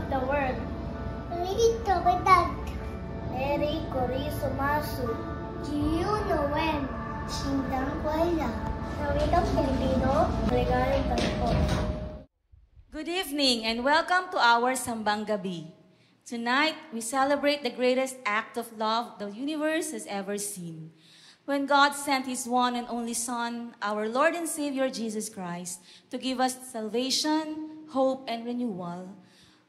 of the world. Rito Vedant. Eri Kori Sumasu. Giyu Noen. Sindang Wala. Nawikang Pilipino, regalong Tanpo. Good evening and welcome to our Sambang Gabi. Tonight, we celebrate the greatest act of love the universe has ever seen. When God sent His one and only Son, our Lord and Savior Jesus Christ, to give us salvation, hope, and renewal.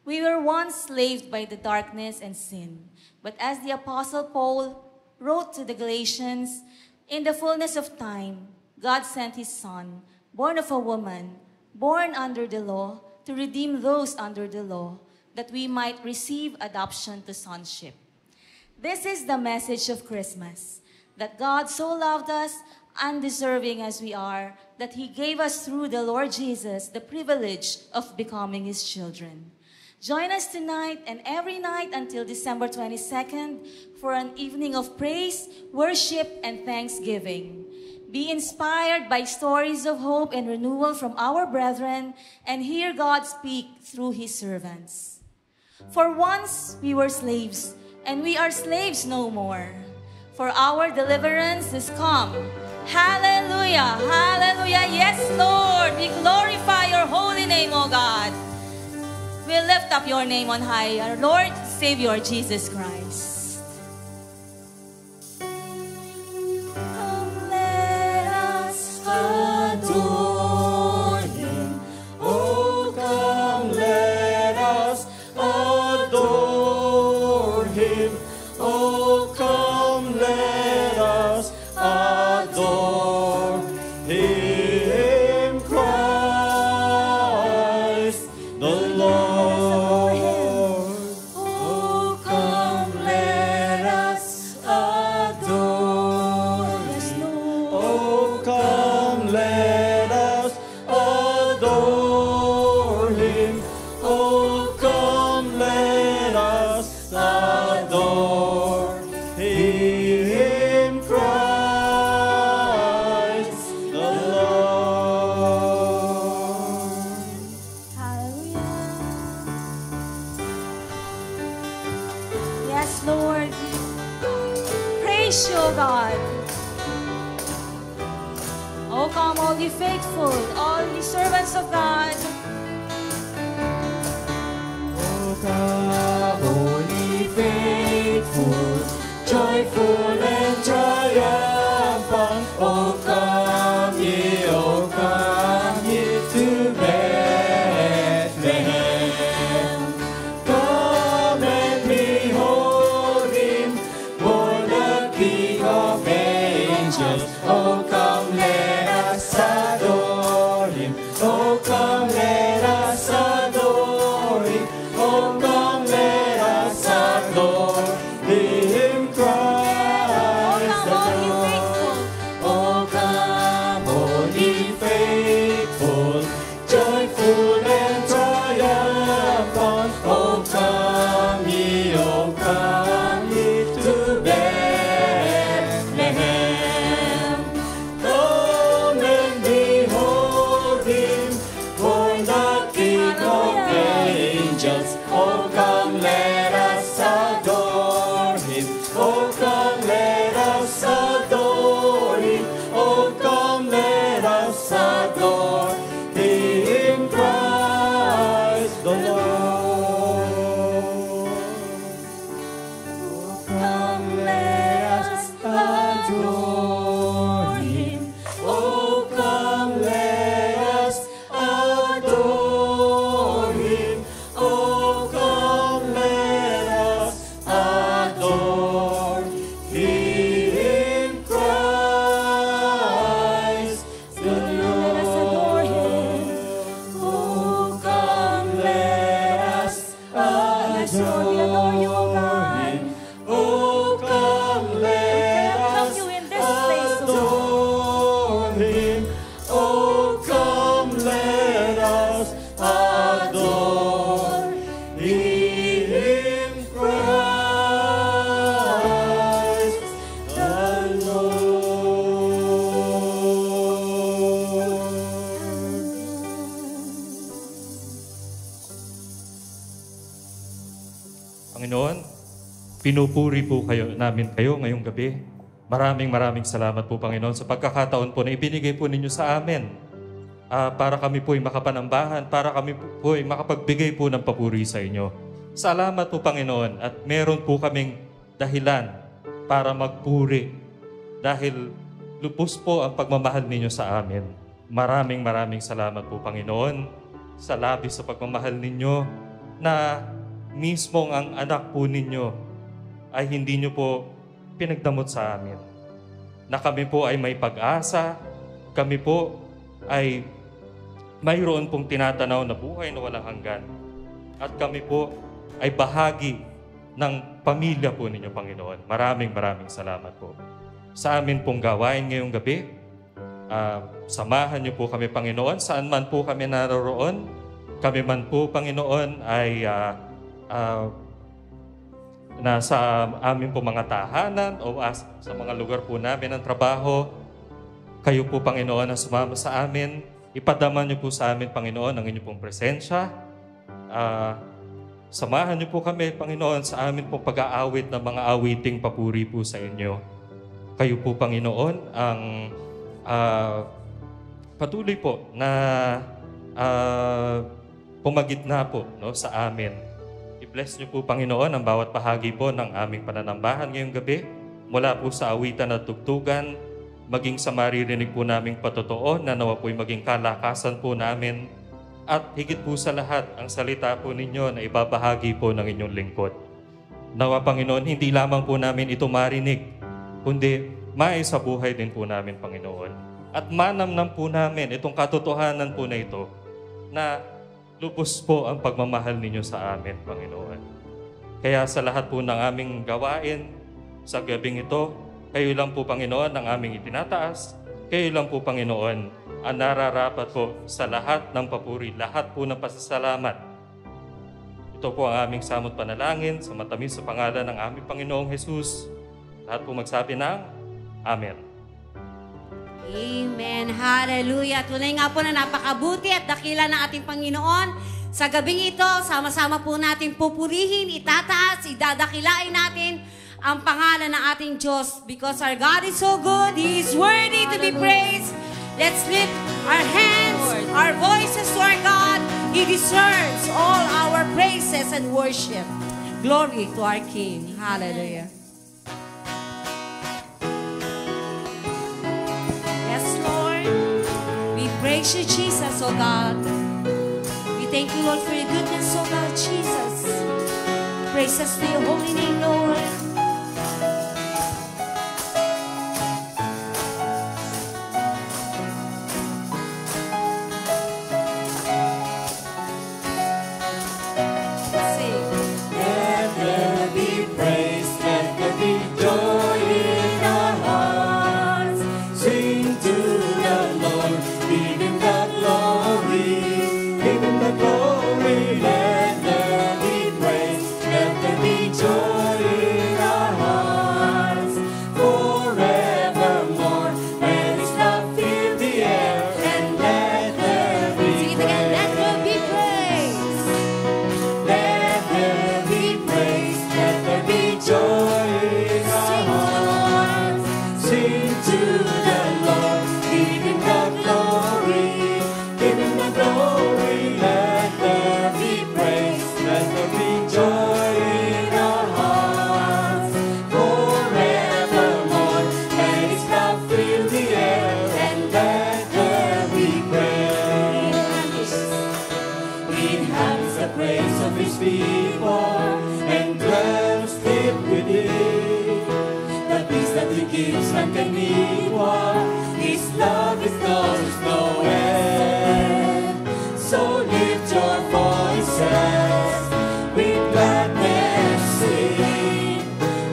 We were once slaved by the darkness and sin. But as the Apostle Paul wrote to the Galatians, in the fullness of time, God sent His Son, born of a woman, born under the law, to redeem those under the law, that we might receive adoption to sonship. This is the message of Christmas, that God so loved us, undeserving as we are, that He gave us through the Lord Jesus the privilege of becoming His children. Join us tonight and every night until December 22nd for an evening of praise, worship, and thanksgiving. Be inspired by stories of hope and renewal from our brethren and hear God speak through His servants. For once we were slaves, and we are slaves no more. For our deliverance is come. Hallelujah! Hallelujah! Yes, Lord! We glorify Your holy name, O God. We lift up Your name on high, our Lord, Savior, Jesus Christ. Come, let us adore Him. Oh, come, let us adore Him. Oh, come, let us adore Him, Christ the Lord. Oh, come, let us adore Him. Oh, come, let us adore Him. Oh, come, let us adore Him, Christ the Lord. Hallelujah. Yes, Lord. Praise You, O God. Oh, come, all ye faithful, all ye servants of God. Oh, come, holy faithful, joyful and triumphant. Oh, come ye to Bethlehem. Come and behold Him, born the King of angels. Oh, come, let us adore Him. Oh, come, let us adore Him. Oh, come, let us adore Him, Christ the Lord. Oh, come, holy faithful, joyful and triumphant. Oh, come ye to Bethlehem. Come and behold Him, born the King of angels. Oh, come, let us adore Him. Oh, come, let us adore Him. Oh, come, let us adore Him, Christ the Lord. Oh, come, let us adore Him. Oh, come, let us adore Him. Oh, come, let us adore pinupuri po namin kayo ngayong gabi. Maraming salamat po, Panginoon, sa pagkakataon po na ibinigay po ninyo sa amin para kami po ay makapanambahan, para kami po ay makapagbigay po ng papuri sa inyo. Salamat po, Panginoon, at meron po kaming dahilan para magpuri dahil lubos po ang pagmamahal ninyo sa amin. Maraming salamat po, Panginoon, sa labis sa pagmamahal ninyo na mismong ang anak po ninyo ay hindi nyo po pinagdamot sa amin. Na kami po ay may pag-asa, kami po ay mayroon pong tinatanaw na buhay na walang hanggan. At kami po ay bahagi ng pamilya po ninyo, Panginoon. Maraming salamat po. Sa amin pong gawain ngayong gabi, samahan niyo po kami, Panginoon, saan man po kami naroroon. Kami man po, Panginoon, ay nasa amin po mga tahanan o sa mga lugar po namin ng trabaho. Kayo po, Panginoon, na sumama sa amin. Ipadama niyo po sa amin, Panginoon, ang inyong pong presensya. Samahan niyo po kami, Panginoon, sa amin pong pag-aawit ng mga awiting papuri po sa inyo. Kayo po, Panginoon, ang patuloy po na pumagitna po, no, sa amin. I-bless niyo po, Panginoon, ang bawat bahagi po ng aming pananambahan ngayong gabi. Mula po sa awitan at tugtugan, maging sa maririnig po naming patotoo na nawa po'y maging kalakasan po namin. At higit po sa lahat, ang salita po ninyo na ibabahagi po ng inyong lingkod. Nawa, Panginoon, hindi lamang po namin ito marinig, kundi sa buhay din po namin, Panginoon. At manamnam po namin itong katotohanan po na ito na lubos po ang pagmamahal ninyo sa amin, Panginoon. Kaya sa lahat po ng aming gawain sa gabing ito, kayo lang po, Panginoon, ang aming itinataas. Kayo lang po, Panginoon, ang nararapat po sa lahat ng papuri, lahat po ng pasasalamat. Ito po ang aming samot panalangin sa matamis sa pangalan ng aming Panginoong Jesus. Lahat po magsabi ng Amen. Amen. Hallelujah. Tunay nga po na napakabuti at dakila ng ating Panginoon. Sa gabing ito, sama-sama po natin pupurihin, itataas, idadakilain natin ang pangalan ng ating Diyos because our God is so good. He is worthy to be praised. Let's lift our hands, our voices to our God. He deserves all our praises and worship. Glory to our King. Hallelujah. Praise you, Jesus, oh God. We thank you, Lord, for your goodness, oh God, Jesus. Praise us to your holy name, Lord. Let there be praise, let there be joy in our hearts. Sing to the Lord, give him the glory, give him the glory. Let there be praise, let there be joy in our hearts. Forevermore, let his love fill the air, and let there be Sing it again. Let there be praise. Let there be praise, let there be joy in our hearts. Sing to the Lord, give him the glory, give him the glory. Let there be praise, let there be joy in our hearts. Forevermore, let his love fill the air, and let there be praise. Inhabits the praise of his people, and dwells deep within. The peace that he gives none can equal. His love is knows no end. So lift your voices with gladness, sing.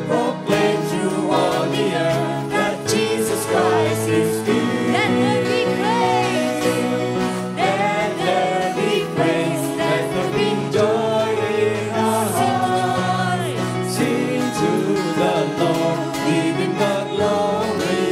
Proclaim through all the earth that Jesus Christ is King. Let there be praise. Let there be praise, let there be joy in our hearts. Sing to the Lord, give him the glory.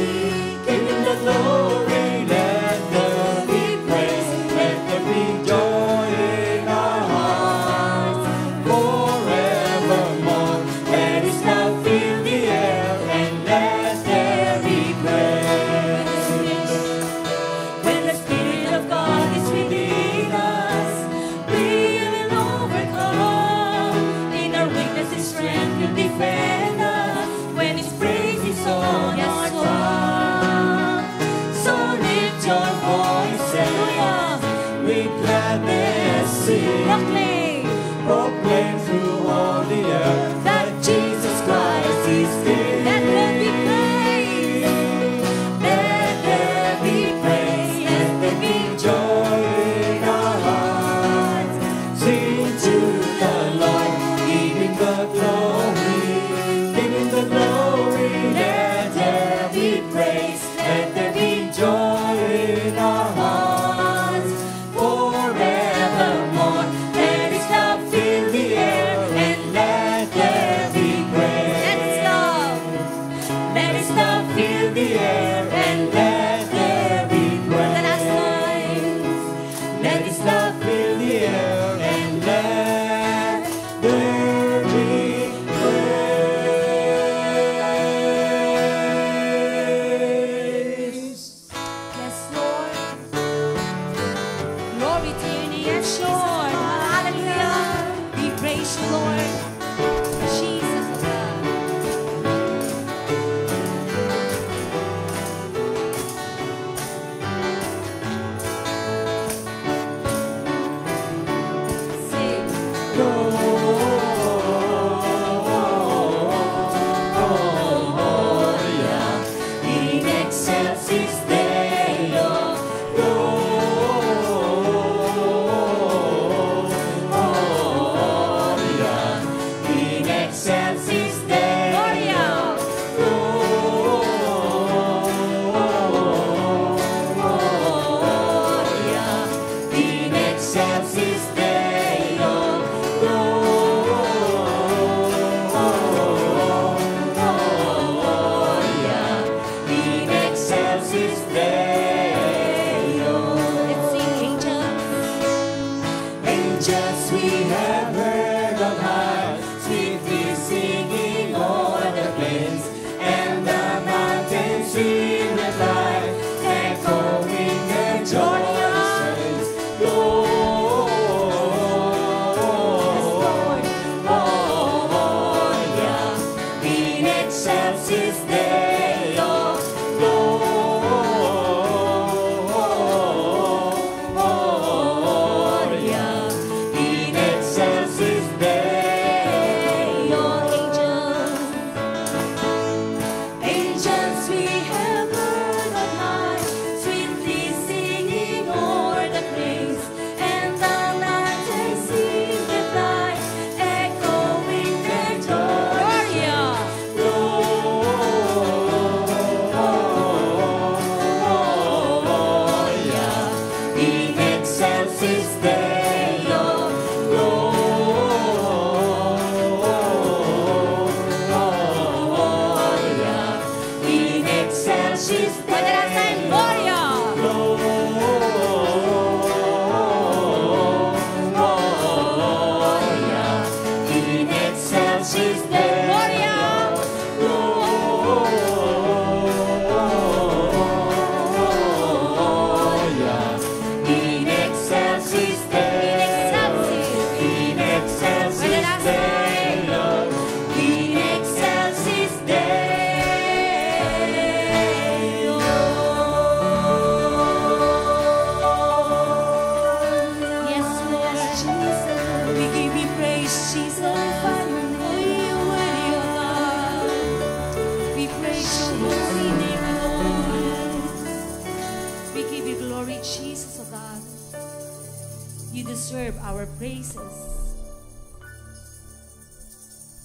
deserve our praises.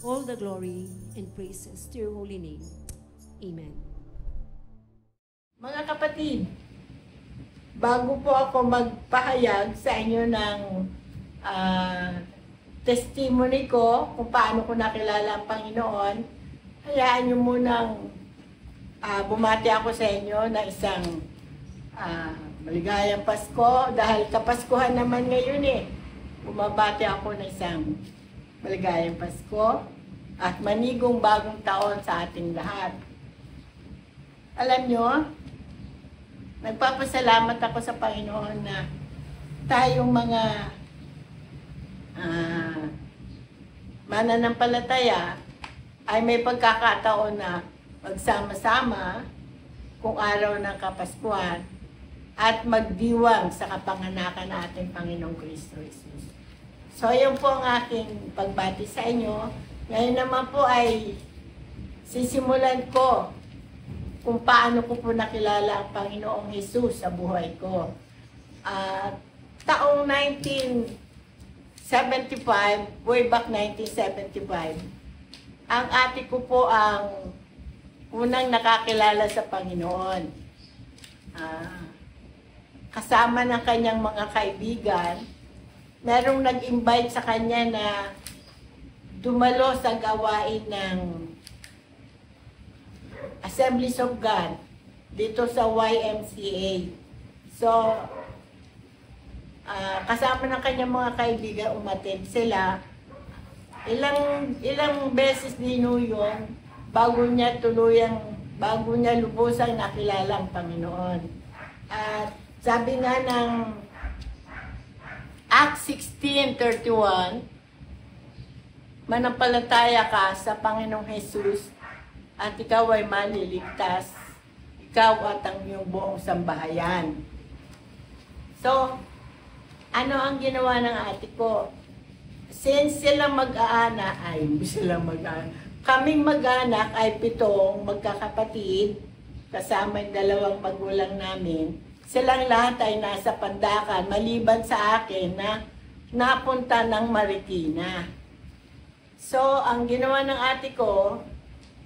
All the glory and praises to your holy name. Amen. Mga kapatid, bago po ako magpahayag sa inyo ng testimony ko kung paano ko nakilala ang Panginoon, hayaan nyo munang bumati ako sa inyo ng isang maligayang Pasko dahil Kapaskuhan naman ngayon eh. Bumabati ako ng isang maligayang Pasko at manigong bagong taon sa ating lahat. Alam nyo, nagpapasalamat ako sa Panginoon na tayong mga mananampalataya ay may pagkakataon na magsama-sama kung araw ng Kapaskuhan at magdiwang sa kapanganakan ng ating Panginoong Kristo Jesus. So, yun po ang aking pagbati sa inyo. Ngayon naman po ay sisimulan ko kung paano ko po nakilala ang Panginoong Jesus sa buhay ko. Taong 1975, way back 1975, ang ate ko po ang unang nakakilala sa Panginoon. Kasama ng kanyang mga kaibigan, merong nag-invite sa kanya na dumalo sa gawain ng Assemblies of God dito sa YMCA. So, kasama ng kanyang mga kaibigan, umattend sila. Ilang beses din yun bago niya lubusang nakilala ang Panginoon. At sabi nga ng Acts 16:31, manampalataya ka sa Panginoong Jesus at ikaw ay maliligtas, ikaw at ang iyong buong sambahayan. So, ano ang ginawa ng ate ko? Since silang mag-aanak, kaming mag-anak ay 7 magkakapatid, kasama yung 2 magulang namin, silang lahat ay nasa Pandakan, maliban sa akin na napunta ng Marikina. So, ang ginawa ng ate ko,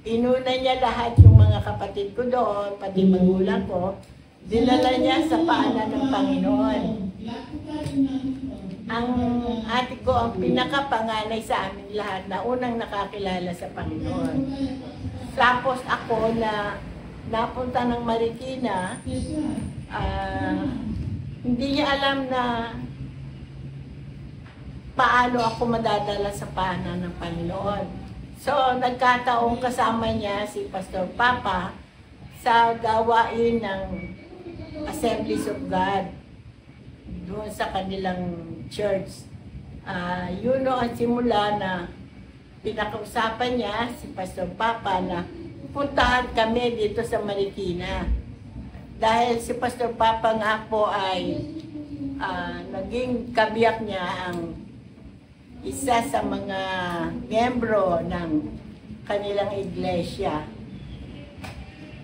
inuna niya lahat yung mga kapatid ko doon, pati magulang ko, dinala niya sa paanan ng Panginoon. Ang ate ko ang pinakapanganay sa amin lahat na unang nakakilala sa Panginoon. Tapos ako na napunta ng Marikina, hindi niya alam na paano ako madadala sa paanan ng Panginoon. So, nagkataong kasama niya si Pastor Papa sa gawain ng Assemblies of God doon sa kanilang church. Yun ang simula na pinakausapan niya si Pastor Papa na puntahan kami dito sa Marikina. Dahil si Pastor Papa nga po ay naging kabiyak niya ang isa sa mga miyembro ng kanilang iglesia.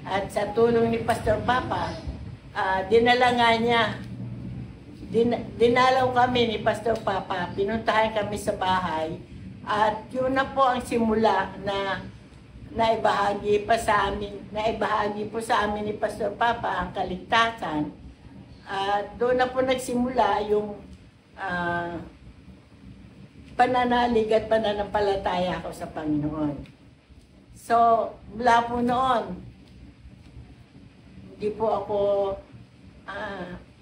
At sa tulong ni Pastor Papa, dinala nga niya, dinalaw kami ni Pastor Papa, pinuntahan kami sa bahay, at yun na po ang simula na naibahagi po sa amin ni Pastor Papa ang kaligtasan. At doon na po nagsimula yung pananalig at pananampalataya ko sa Panginoon. So, mula po noon, hindi po ako,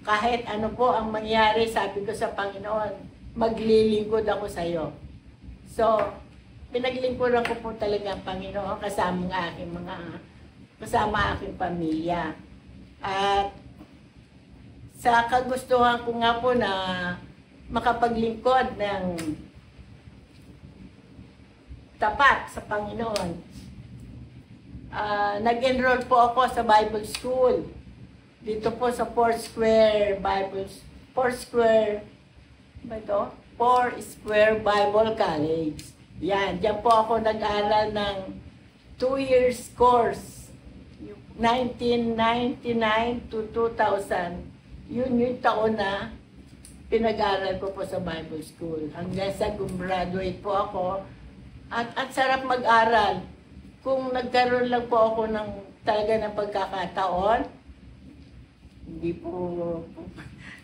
kahit ano po ang mangyari, sabi ko sa Panginoon, maglilingkod ako sa iyo. So, pinaglingkuran ko po talaga ang Panginoon kasama aking pamilya. At sa kagustuhan ko nga po na makapaglingkod ng tapat sa Panginoon, nag-enroll po ako sa Bible School. Dito po sa Foursquare Bible College. Yan, diyan po ako nag-aral ng 2 years course. 1999 to 2000. Yun yung taon na pinag-aral ko po sa Bible School. Hanggang sa gumraduate po ako. At sarap mag-aral. Kung nagkaroon lang po ako ng talaga ng pagkakataon,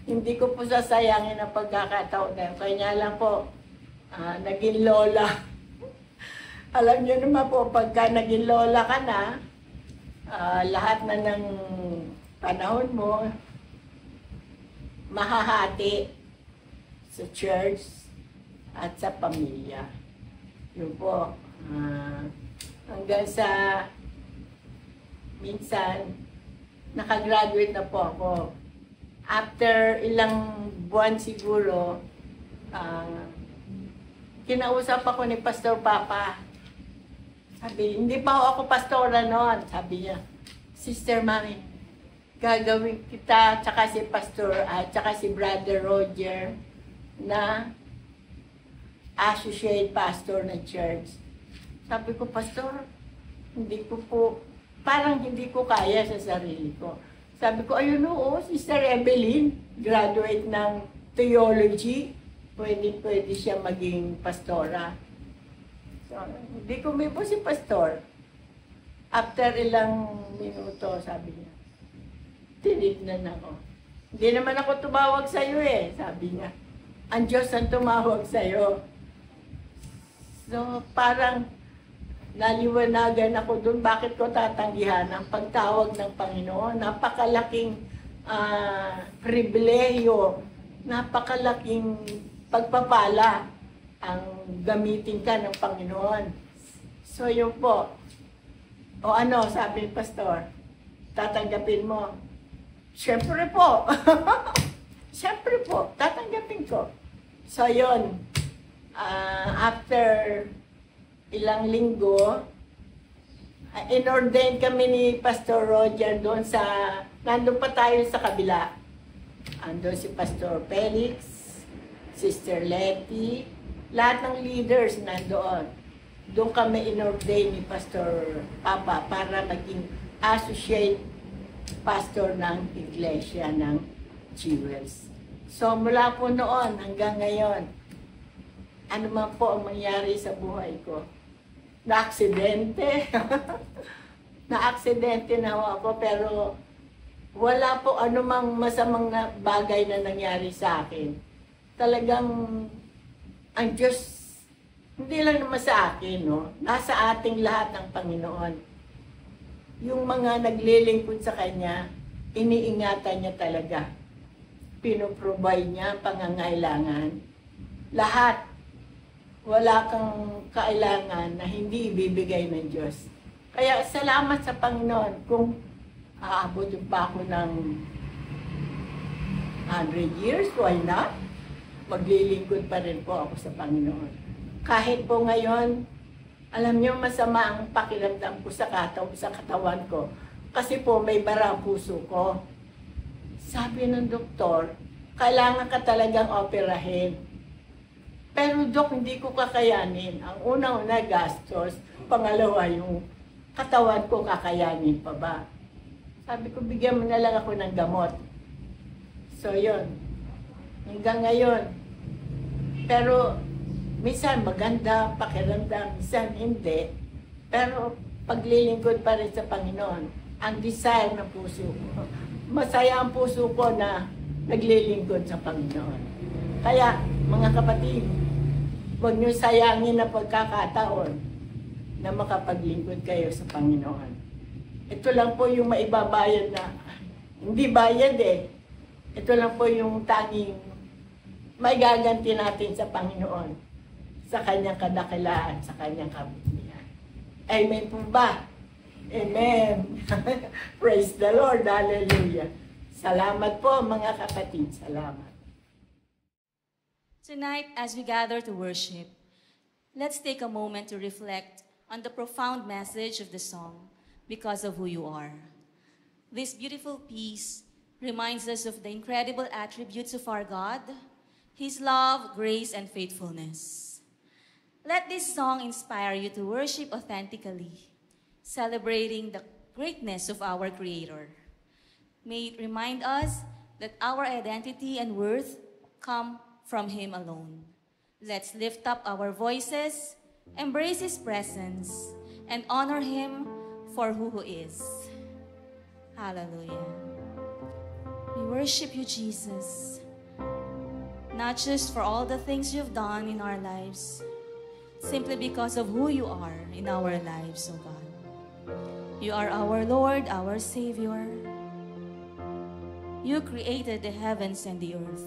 hindi ko po sasayangin ang pagkakataon na yun. Kaya lang po, naging lola. Alam niyo naman po, pagka naging lola ka na, lahat na ng panahon mo, mahahati sa church at sa pamilya. Yun po. Hanggang sa minsan, nakagraduate na po ako. After ilang buwan siguro, kinausap ako ni Pastor Papa. Sabi, hindi pa ako pastora noon. Sabi niya, Sister Mami, gagawin kita, tsaka si Pastor, tsaka si Brother Roger, na associate pastor ng church. Sabi ko, Pastor, parang hindi ko kaya sa sarili ko. Sabi ko, ayun oo, Sister Evelyn, graduate ng theology, pwede siya maging pastora. So, hindi ko may po si pastor. After ilang minuto, sabi niya, tinignan ako. Hindi naman ako tumawag sa'yo sabi niya. Ang Diyos ang tumawag sa'yo. So, parang naliwanagan ako doon, bakit ko tatanggihan ang pagtawag ng Panginoon. Napakalaking pribilehiyo, napakalaking pagpapala ang gamitin ka ng Panginoon. So yun po. O ano, sabi ng pastor, tatanggapin mo? Siyempre po. Siyempre po, tatanggapin ko. So yun, after ilang linggo, inordain kami ni Pastor Roger doon sa, nandun pa tayo sa kabila. Andun si Pastor Felix, Sister Letty, lahat ng leaders nandoon. Doon kami inordain ni Pastor Papa para maging associate pastor ng iglesia ng Jewels. So mula po noon hanggang ngayon, ano man po ang mangyari sa buhay ko, na-aksidente. Na-aksidente na ako, pero wala po anumang masamang bagay na nangyari sa akin. Talagang ang Diyos, hindi lang naman sa akin, no? Nasa ating lahat ng Panginoon. Yung mga naglilingkod sa Kanya, iniingatan niya talaga. Pinoprovide niya pangangailangan. Lahat. Wala kang kailangan na hindi ibibigay ng Diyos. Kaya salamat sa Panginoon kung aabotin pa ako ng 100 years, why not? Maglilingkod pa rin po ako sa Panginoon. Kahit po ngayon, alam niyo masama ang pakiramdam ko sa katawan ko. Kasi po may bara ang puso ko. Sabi ng doktor, kailangan ka talagang operahin. Pero Dok, hindi ko kakayanin. Ang unang-una gastos, pangalawa yung katawan ko kakayanin pa ba. Sabi ko, bigyan mo na lang ako ng gamot. So yun, hanggang ngayon. Pero minsan maganda, pakiramdam, minsan hindi. Pero paglilingkod pa rin sa Panginoon, ang desire ng puso ko. Masaya ang puso ko na naglilingkod sa Panginoon. Kaya, mga kapatid, huwag niyo sayangin na pagkakataon na makapaglingkod kayo sa Panginoon. Ito lang po yung maibabayad na, hindi bayad Ito lang po yung tanging maigaganti natin sa Panginoon, sa Kanyang kadakilaan, sa Kanyang kabutihan. Amen po ba? Amen. Praise the Lord. Hallelujah. Salamat po mga kapatid. Salamat. Tonight, as we gather to worship, let's take a moment to reflect on the profound message of the song, Because of Who You Are. This beautiful piece reminds us of the incredible attributes of our God, His love, grace, and faithfulness. Let this song inspire you to worship authentically, celebrating the greatness of our Creator. May it remind us that our identity and worth come from Him alone. Let's lift up our voices, embrace His presence, and honor Him for who He is. Hallelujah. We worship you, Jesus, not just for all the things you've done in our lives, simply because of who you are in our lives, oh God. You are our Lord, our Savior. You created the heavens and the earth.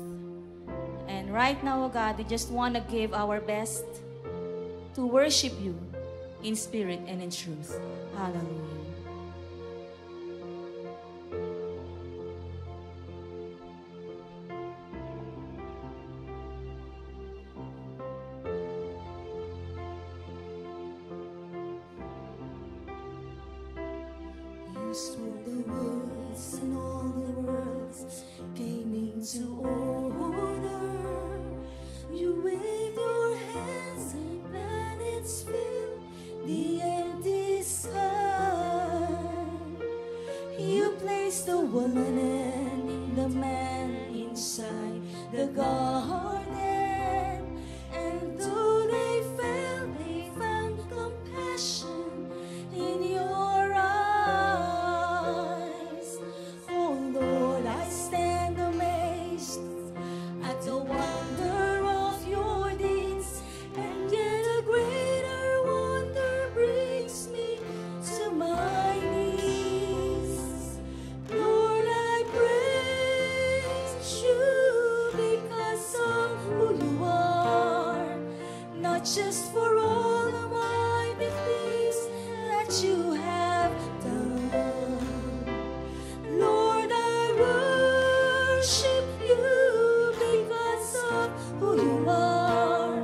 And right now, oh God, we just want to give our best to worship you in spirit and in truth. Hallelujah. You spoke the words and all the worlds came into order. You waved your hands and planets filled the empty sky. You placed the woman and the man inside the garden, and though they fell, they found compassion in your eyes. Oh Lord, I stand amazed at the wonder of your deeds, and yet a greater wonder brings me to my knees. Lord, I praise you because of who you are, not just for all the mighty things that you have done. Lord, I worship you because of who you are.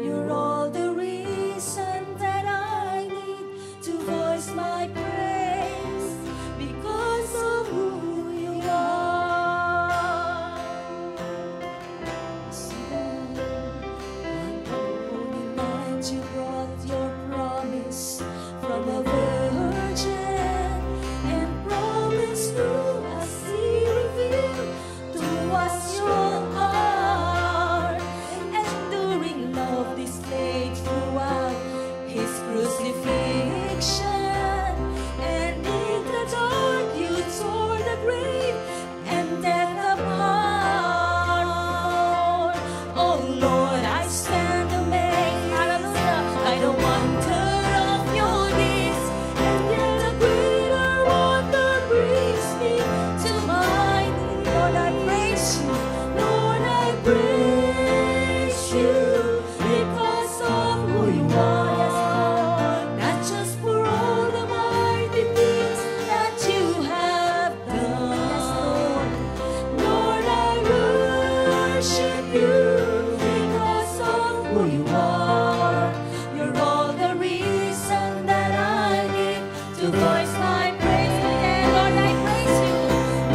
You're all the reason that I need to voice my praise because of who you are. So, one holy night you brought your promise from a virgin, and promise through us He revealed to us your heart, enduring love displayed throughout His crucifixion. And in the dark you tore the grave and death apart. Oh Lord, I stand amazed, hallelujah, by the wonder of your deeds, and yet a greater wonder brings me to my knees. Lord, I praise you. Lord, I praise you because of who you are. Not just for all the mighty things that you have done. Lord, I worship you because of who you are. You're all the reason that I need to voice my praise. And Lord, I praise you.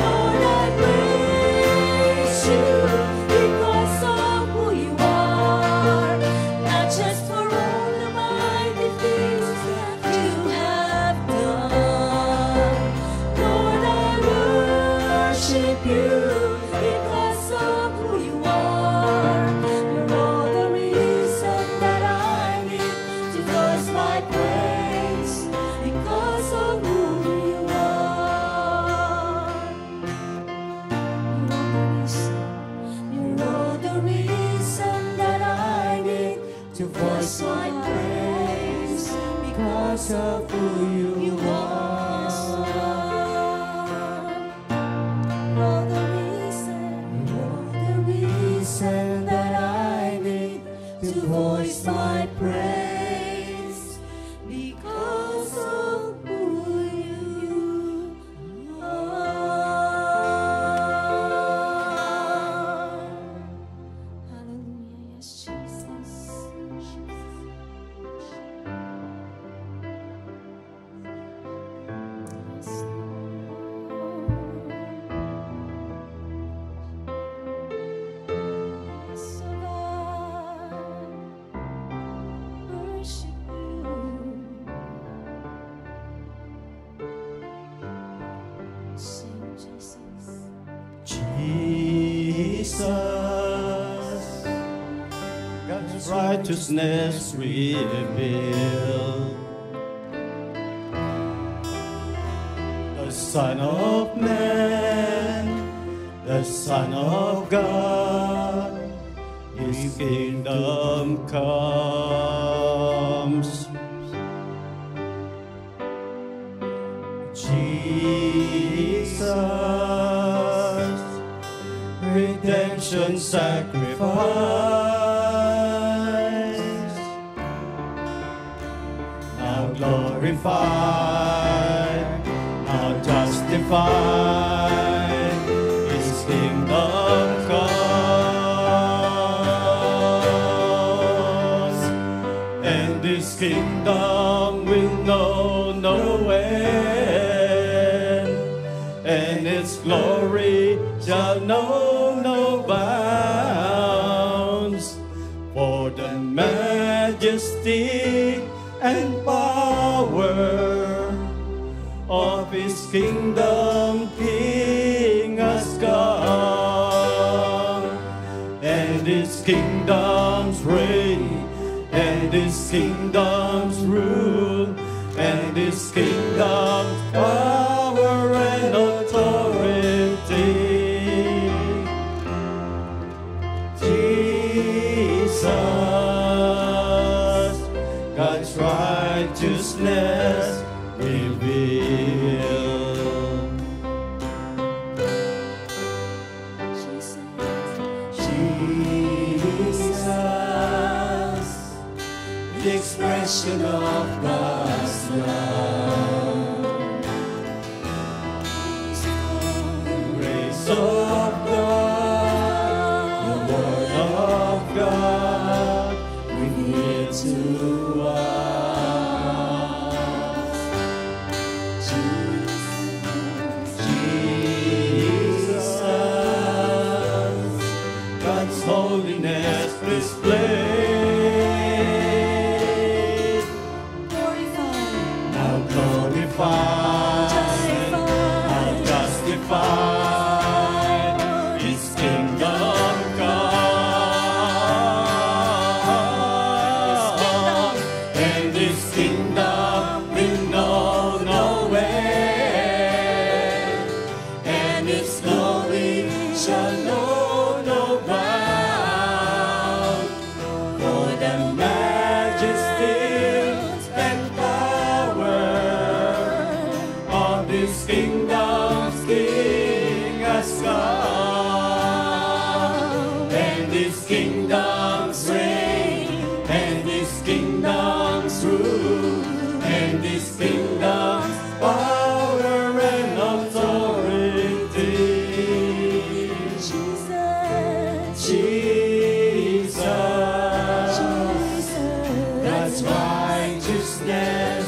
Lord, I praise you because of who you are. Not just for all the mighty things that you have done. Lord, I worship you because of who you are. You're all the reason that I need to voice my praise because of who you are. You're all the reason that I need to voice my praise because of who you are. You're all the reason that I need to voice my praise because of who you are. Hallelujah. Yes, Jesus. Yes, yes, oh God. Worship you. Sing, Jesus. Jesus, righteousness revealed. The Son of Man, the Son of God, His kingdom comes. Jesus, redemption sacrifice, now glorified, now justified, His kingdom comes, and His kingdom will know no end, and its glory shall know no bounds. For the majesty and power of His kingdom King has come, and His kingdom's reign, and His kingdom's rule, and His kingdom's power and authority. Jesus, God's righteousness revealed. Jesus, the expression of God's love, the grace of God, the word of God revealed to us. Jesus, God's holiness displayed, now glorified, now justified, His kingdom come, and His kingdom will know no end, and His glory shall know no bound. For the majesty and power of this kingdom's King has come, and His kingdom's reign, and His kingdom's rule, and His kingdom's power and authority. Jesus, God's righteousness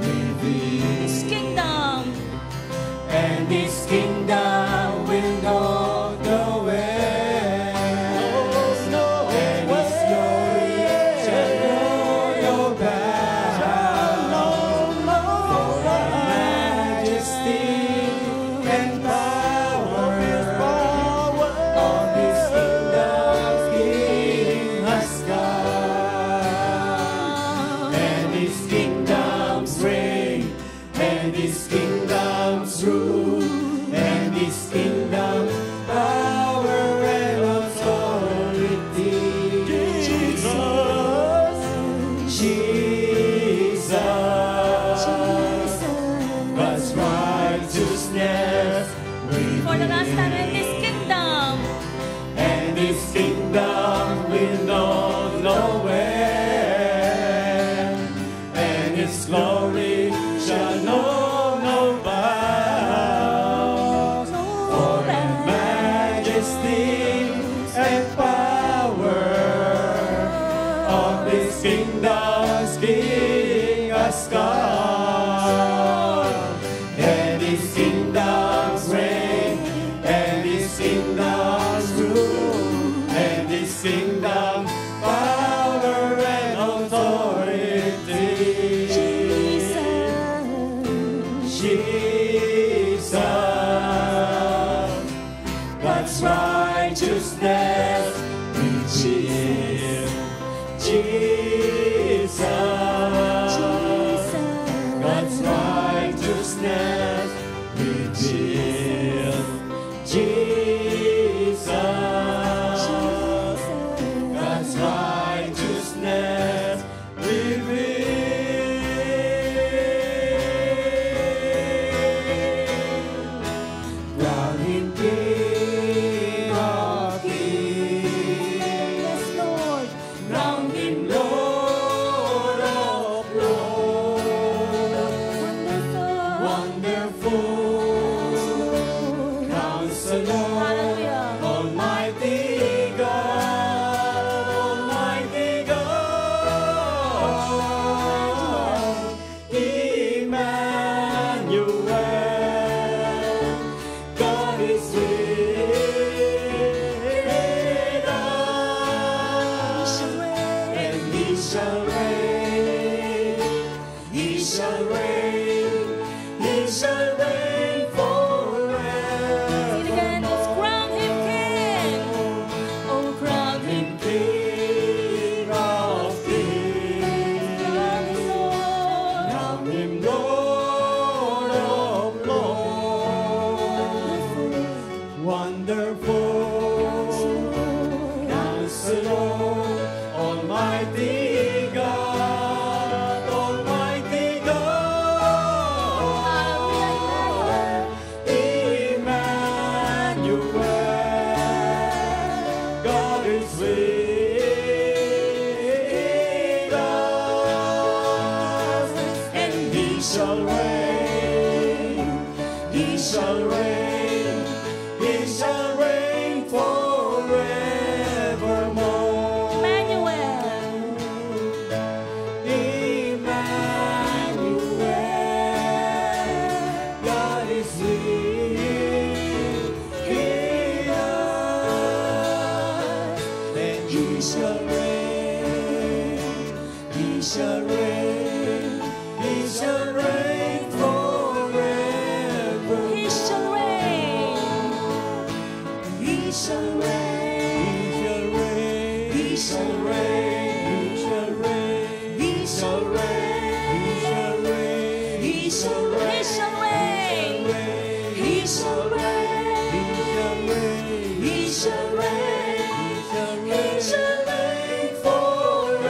revealed. His kingdom. And His kingdom will know no end. And His glory shall know no bound. For the majesty and power of His kingdom's King has come, and His kingdom's reign, and His kingdom's rule, and His kingdom's power and authority. Jesus, God's righteousness For the last time in His kingdom. and His kingdom will know no end, and His glory shall know no bounds. For the majesty and power of His kingdom's King has come, and His kingdom's reign, and His kingdom's rule, and His kingdom's power and authority. Jesus, God's righteousness revealed. Jesus, God's righteousness revealed. Jesus, God's righteousness revealed. Crown Him King of Kings. Yes, Lord. Crown Him Lord of Lords. Wonderful Counselor, Hallelujah. Almighty God, Almighty God, Emmanuel, God is with us, and He shall reign, He shall reign, He shall reign forever. Sing it again. Let's crown Him King. Oh, crown Him King of Kings, Crown Him Lord. crown Him Lord of Lords. Wonderful Counselor, Almighty God, Almighty God, Emmanuel, God is with us, and He shall reign, He shall reign, He shall reign forevermore. Emmanuel. Emmanuel, God is with us, and He shall reign, He shall reign, He shall reign forever. He shall reign. He shall reign, He shall reign, He shall reign, He shall reign, He shall reign, He shall He reign, shall reign. He shall reign, He shall reign, He shall reign forevermore.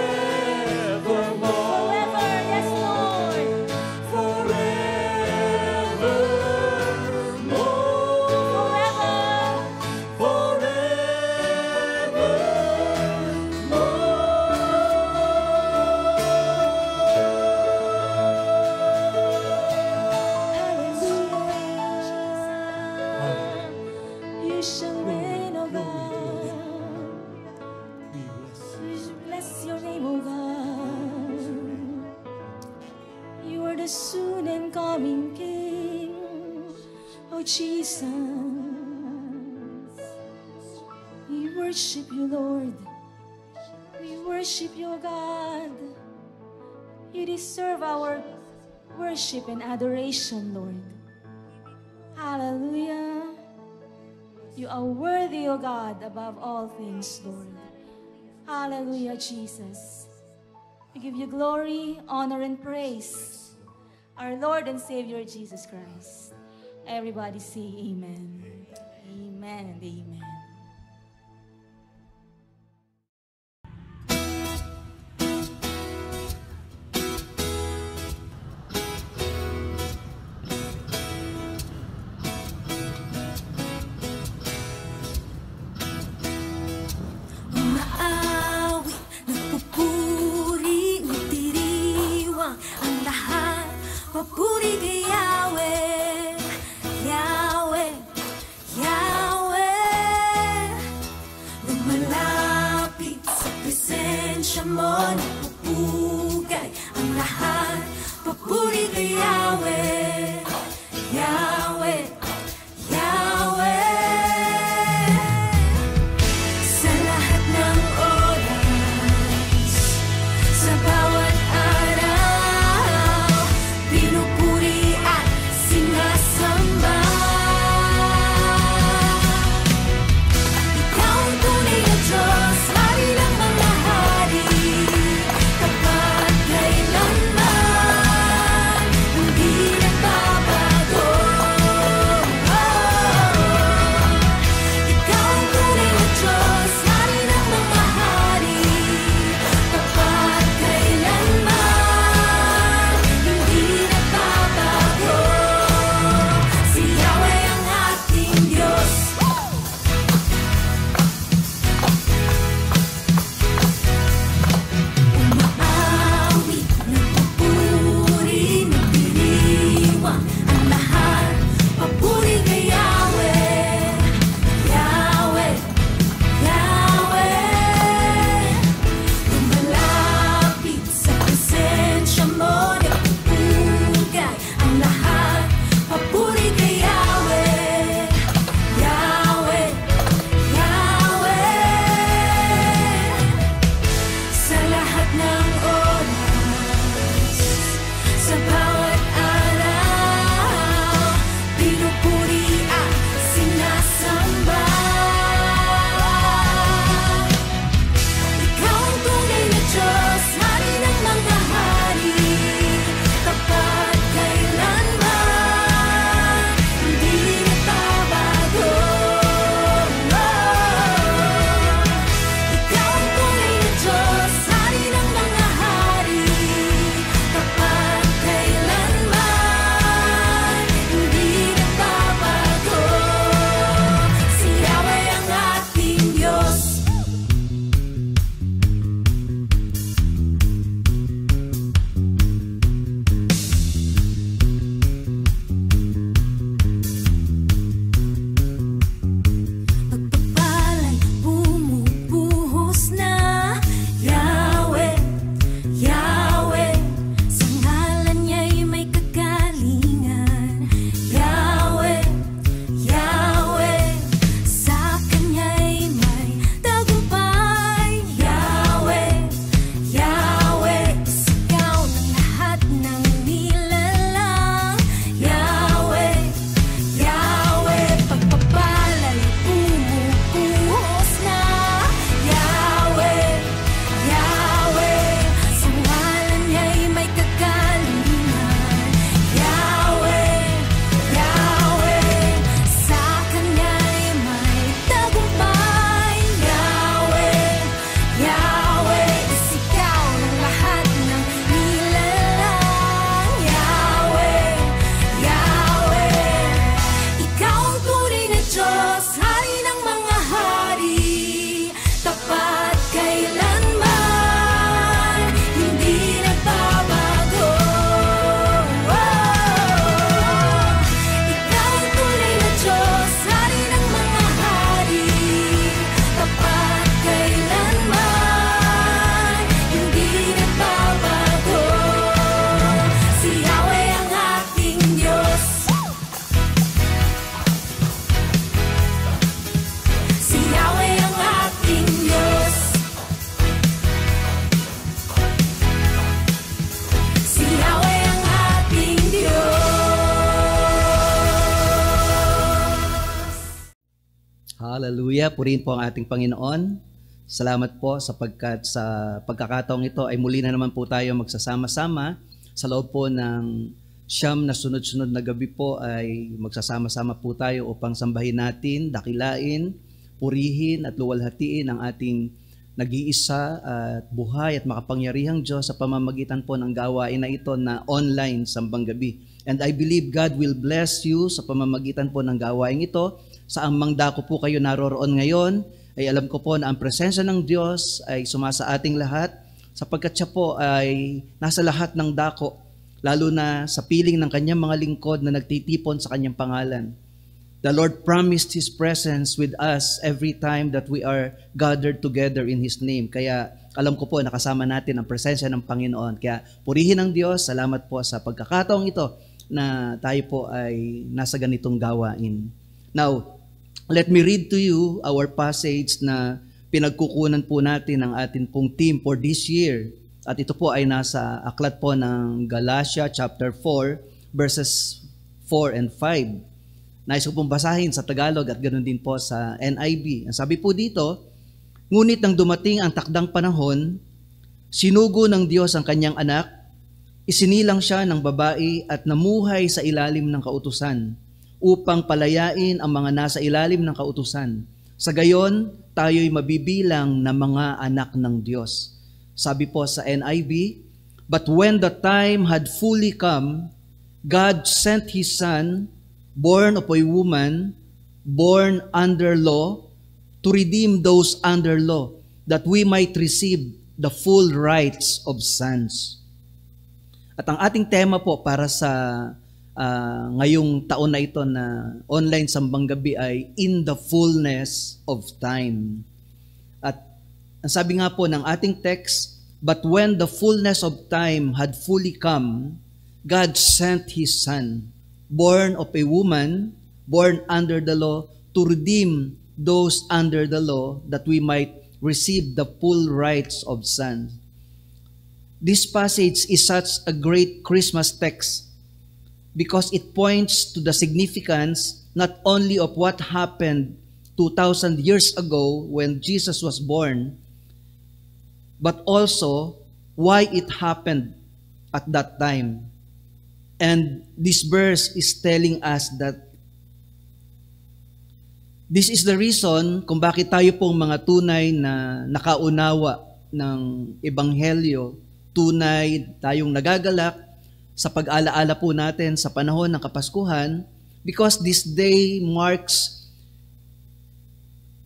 Forever. Yes, Lord. Forevermore. You shall reign, O God. We bless your name, O God. You are the soon and coming King, O Jesus. We worship you, Lord. We worship you, O God. You deserve our worship and adoration, Lord. Hallelujah. You are worthy, O God, above all things, Lord. Hallelujah, Jesus. We give you glory, honor, and praise. Our Lord and Savior, Jesus Christ. Everybody say amen. Amen and amen. Umaawit, nagpupuri, nagdiriwang ang lahat. Papuri kay Yahweh, Yahweh, Yahweh. Lumalapit sa presensya mo, nagpupugay ang lahat. Papuri kay Yahweh, Yahweh, Yahweh. Sa lahat ng oras, sa bawat araw, pinupuri at sinasamba. Ikaw ang tunay na Diyos, hari ng mga hari. Hallelujah. Purihin po ang ating Panginoon. Salamat po sapagkat sa pagkakataong ito ay muli na naman po tayo magsasama-sama sa loob po ng siyam na sunod-sunod na gabi po ay magsasama-sama po tayo upang sambahin natin, dakilain, purihin at luwalhatiin ang ating nag-iisa at buhay at makapangyarihang Diyos sa pamamagitan po ng gawain na ito na online sambang gabi. And I believe God will bless you sa pamamagitan po ng gawain ito. Sa amang dako po kayo naroroon ngayon, ay alam ko po na ang presensya ng Diyos ay sumasa ating lahat sapagkat siya po ay nasa lahat ng dako, lalo na sa piling ng kanyang mga lingkod na nagtitipon sa kanyang pangalan. The Lord promised His presence with us every time that we are gathered together in His name. Kaya alam ko po nakasama natin ang presensya ng Panginoon. Kaya purihin ang Diyos. Salamat po sa pagkakataong ito na tayo po ay nasa ganitong gawain. Now, let me read to you our passage na pinagkukunan po natin ng atin pong theme for this year. At ito po ay nasa aklat po ng Galatia chapter 4 verses 4 and 5. Nais ko pong basahin sa Tagalog at ganoon din po sa NIV. Ang sabi po dito, ngunit nang dumating ang takdang panahon, sinugo ng Diyos ang kanyang anak, isinilang siya ng babae at namuhay sa ilalim ng kautusan upang palayain ang mga nasa ilalim ng kautusan. Sa gayon, tayo'y mabibilang na mga anak ng Diyos. Sabi po sa NIV, but when the time had fully come, God sent His Son, born of a woman, born under law, to redeem those under law, that we might receive the full rights of sons. At ang ating tema po para sa ngayong taon na ito na online sambang gabi ay in the fullness of time. At ang sabi nga po ng ating text, but when the fullness of time had fully come, God sent His Son, born of a woman, born under the law, to redeem those under the law, that we might receive the full rights of sons. This passage is such a great Christmas text because it points to the significance not only of what happened 2,000 years ago when Jesus was born, but also why it happened at that time. And this verse is telling us that this is the reason kung bakit tayo pong mga tunay na nakaunawa ng Ebanghelyo, tunay tayong nagagalak sa pag-alaala po natin sa panahon ng Kapaskuhan, because this day marks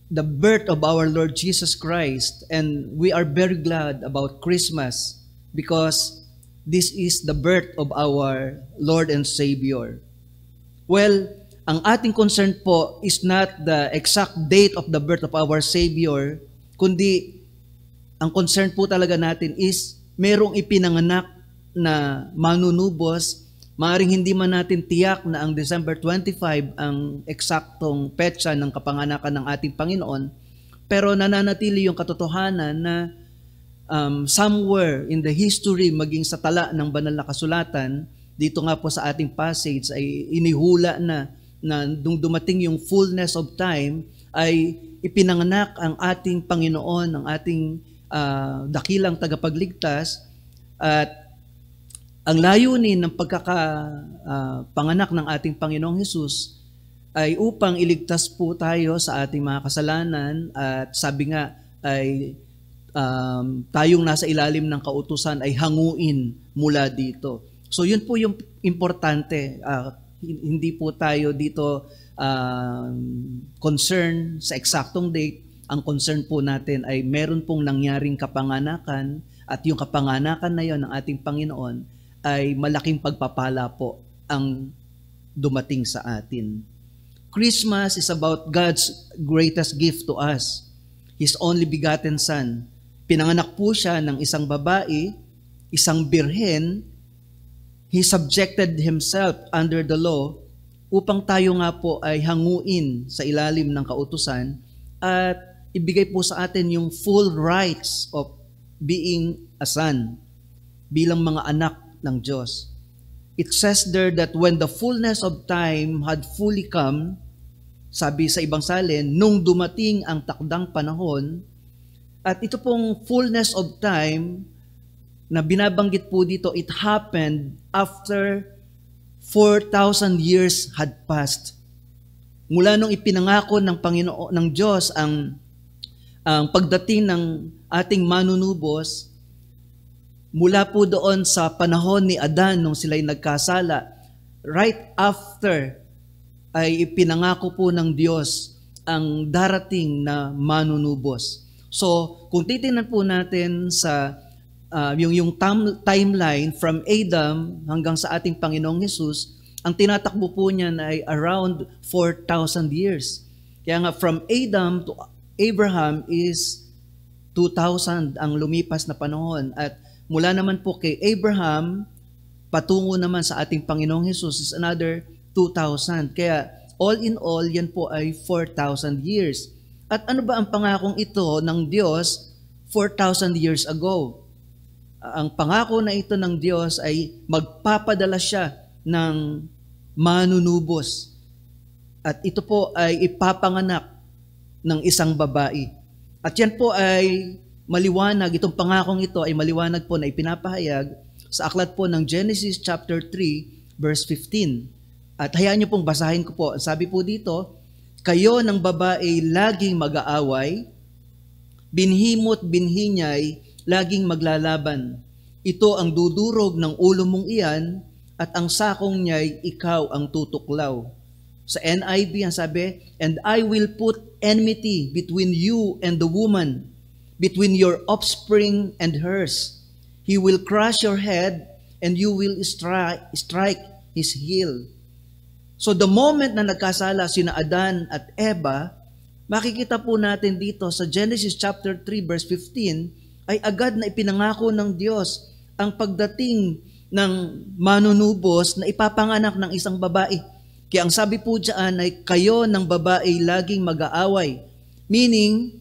the birth of our Lord Jesus Christ, and we are very glad about Christmas because this is the birth of our Lord and Savior. Well, ang ating concern po is not the exact date of the birth of our Savior, kundi ang concern po talaga natin is merong ipinanganak na manunubos. Maaring hindi man natin tiyak na ang December 25 ang eksaktong petsa ng kapanganakan ng ating Panginoon, pero nananatili yung katotohanan na somewhere in the history, maging sa tala ng banal na kasulatan, dito nga po sa ating passage ay inihula na nung dumating yung fullness of time, ay ipinanganak ang ating Panginoon, ang ating dakilang tagapagligtas, at ang layunin ng pagkakapanganak ng ating Panginoong Hesus ay upang iligtas po tayo sa ating mga kasalanan, at sabi nga ay tayong nasa ilalim ng kautusan ay hanguin mula dito. So yun po yung importante. Hindi po tayo dito concern sa eksaktong date. Ang concern po natin ay meron pong nangyaring kapanganakan, at yung kapanganakan na yon ng ating Panginoon ay malaking pagpapala po ang dumating sa atin. Christmas is about God's greatest gift to us, His only begotten Son. Pinanganak po siya ng isang babae, isang birhen. He subjected Himself under the law upang tayo nga po ay hanguin sa ilalim ng kautusan at ibigay po sa atin yung full rights of being a son, bilang mga anak ng Diyos. It says there that when the fullness of time had fully come, sabi sa ibang salin, nung dumating ang takdang panahon, at ito pong fullness of time na binabanggit po dito, it happened after 4,000 years had passed. Mula nung ipinangako ng Panginoon, ng Diyos ang pagdating ng ating manunubos, mula po doon sa panahon ni Adan nung sila'y nagkasala, right after ay ipinangako po ng Diyos ang darating na manunubos. So, kung titingnan po natin sa yung timeline from Adam hanggang sa ating Panginoong Hesus, ang tinatakbo po niyan ay around 4,000 years. Kaya nga from Adam to Abraham is 2,000 ang lumipas na panahon. At mula naman po kay Abraham, patungo naman sa ating Panginoong Hesus is another 2,000. Kaya all in all, yan po ay 4,000 years. At ano ba ang pangakong ito ng Diyos 4,000 years ago? Ang pangako na ito ng Diyos ay magpapadala siya ng manunubos. At ito po ay ipapanganak ng isang babae. At yan po ay maliwanag, itong pangakong ito ay maliwanag po na ipinapahayag sa aklat po ng Genesis chapter 3 verse 15. At hayaan niyo pong basahin ko po. Sabi po dito, kayo ng babae laging mag-aaway, binhi mo't binhi niya'y laging maglalaban. Ito ang dudurog ng ulo mong iyan at ang sakong niya'y ikaw ang tutuklaw. Sa NIV ang sabi, and I will put enmity between you and the woman, between your offspring and hers. He will crush your head and you will strike his heel. So the moment na nagkasala sina Adan at Eva, makikita po natin dito sa Genesis chapter 3 verse 15 ay agad na ipinangako ng Diyos ang pagdating ng manunubos na ipapanganak ng isang babae. Kaya ang sabi po diyan ay kayo ng babae laging mag-aaway. Meaning,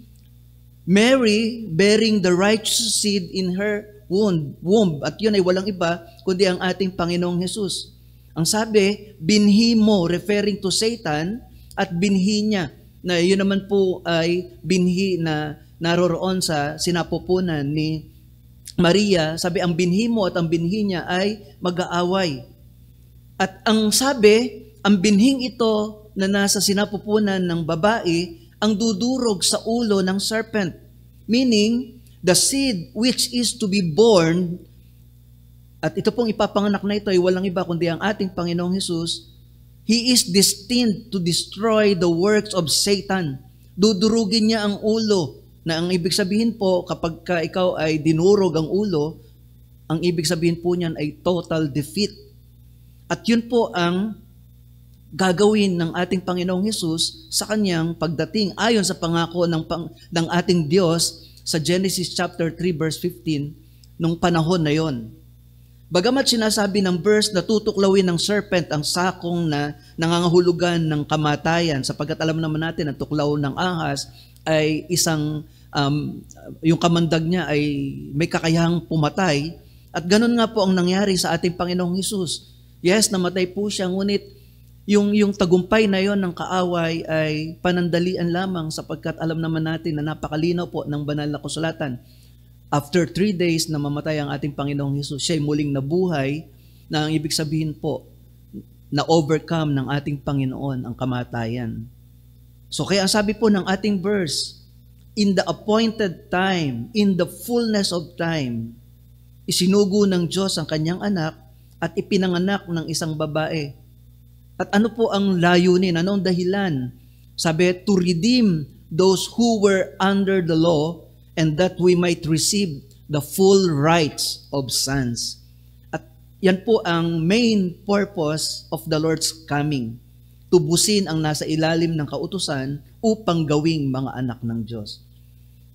Mary bearing the righteous seed in her womb. At yun ay walang iba kundi ang ating Panginoong Hesus. Ang sabi, binhi mo, referring to Satan, at binhi niya, na yun naman po ay binhi na naroroon sa sinapupunan ni Maria. Sabi, ang binhi mo at ang binhi niya ay mag-aaway. At ang sabi, ang binhing ito na nasa sinapupunan ng babae, ang dudurog sa ulo ng serpent. Meaning, the seed which is to be born. At ito pong ipapanganak na ito ay walang iba kundi ang ating Panginoong Hesus. He is destined to destroy the works of Satan. Dudurugin niya ang ulo, na ang ibig sabihin po kapag ikaw ay dinurog ang ulo, ang ibig sabihin po niyan ay total defeat. At yun po ang gagawin ng ating Panginoong Hesus sa kanyang pagdating ayon sa pangako ng ating Diyos sa Genesis chapter 3 verse 15 nung panahon na yon. Bagamat sinasabi ng verse na tutuklawin ng serpent ang sakong na nangangahulugan ng kamatayan, sapagkat alam naman natin ang tuklaw ng ahas ay isang, yung kamandag niya ay may kakayahang pumatay. At ganun nga po ang nangyari sa ating Panginoong Hesus. Yes, namatay po siya, ngunit yung tagumpay na yon ng kaaway ay panandalian lamang sapagkat alam naman natin na napakalinaw po ng banal na kasulatan. After 3 days na mamatay ang ating Panginoong Hesus, siya'y muling nabuhay, na ang ibig sabihin po, na overcome ng ating Panginoon ang kamatayan. So kaya ang sabi po ng ating verse, in the appointed time, in the fullness of time, isinugo ng Diyos ang kanyang anak at ipinanganak ng isang babae. At ano po ang layunin? Anong dahilan? Sabi, to redeem those who were under the law, and that we might receive the full rights of sons. At yan po ang main purpose of the Lord's coming. Tubusin ang nasa ilalim ng kautusan upang gawing mga anak ng Diyos.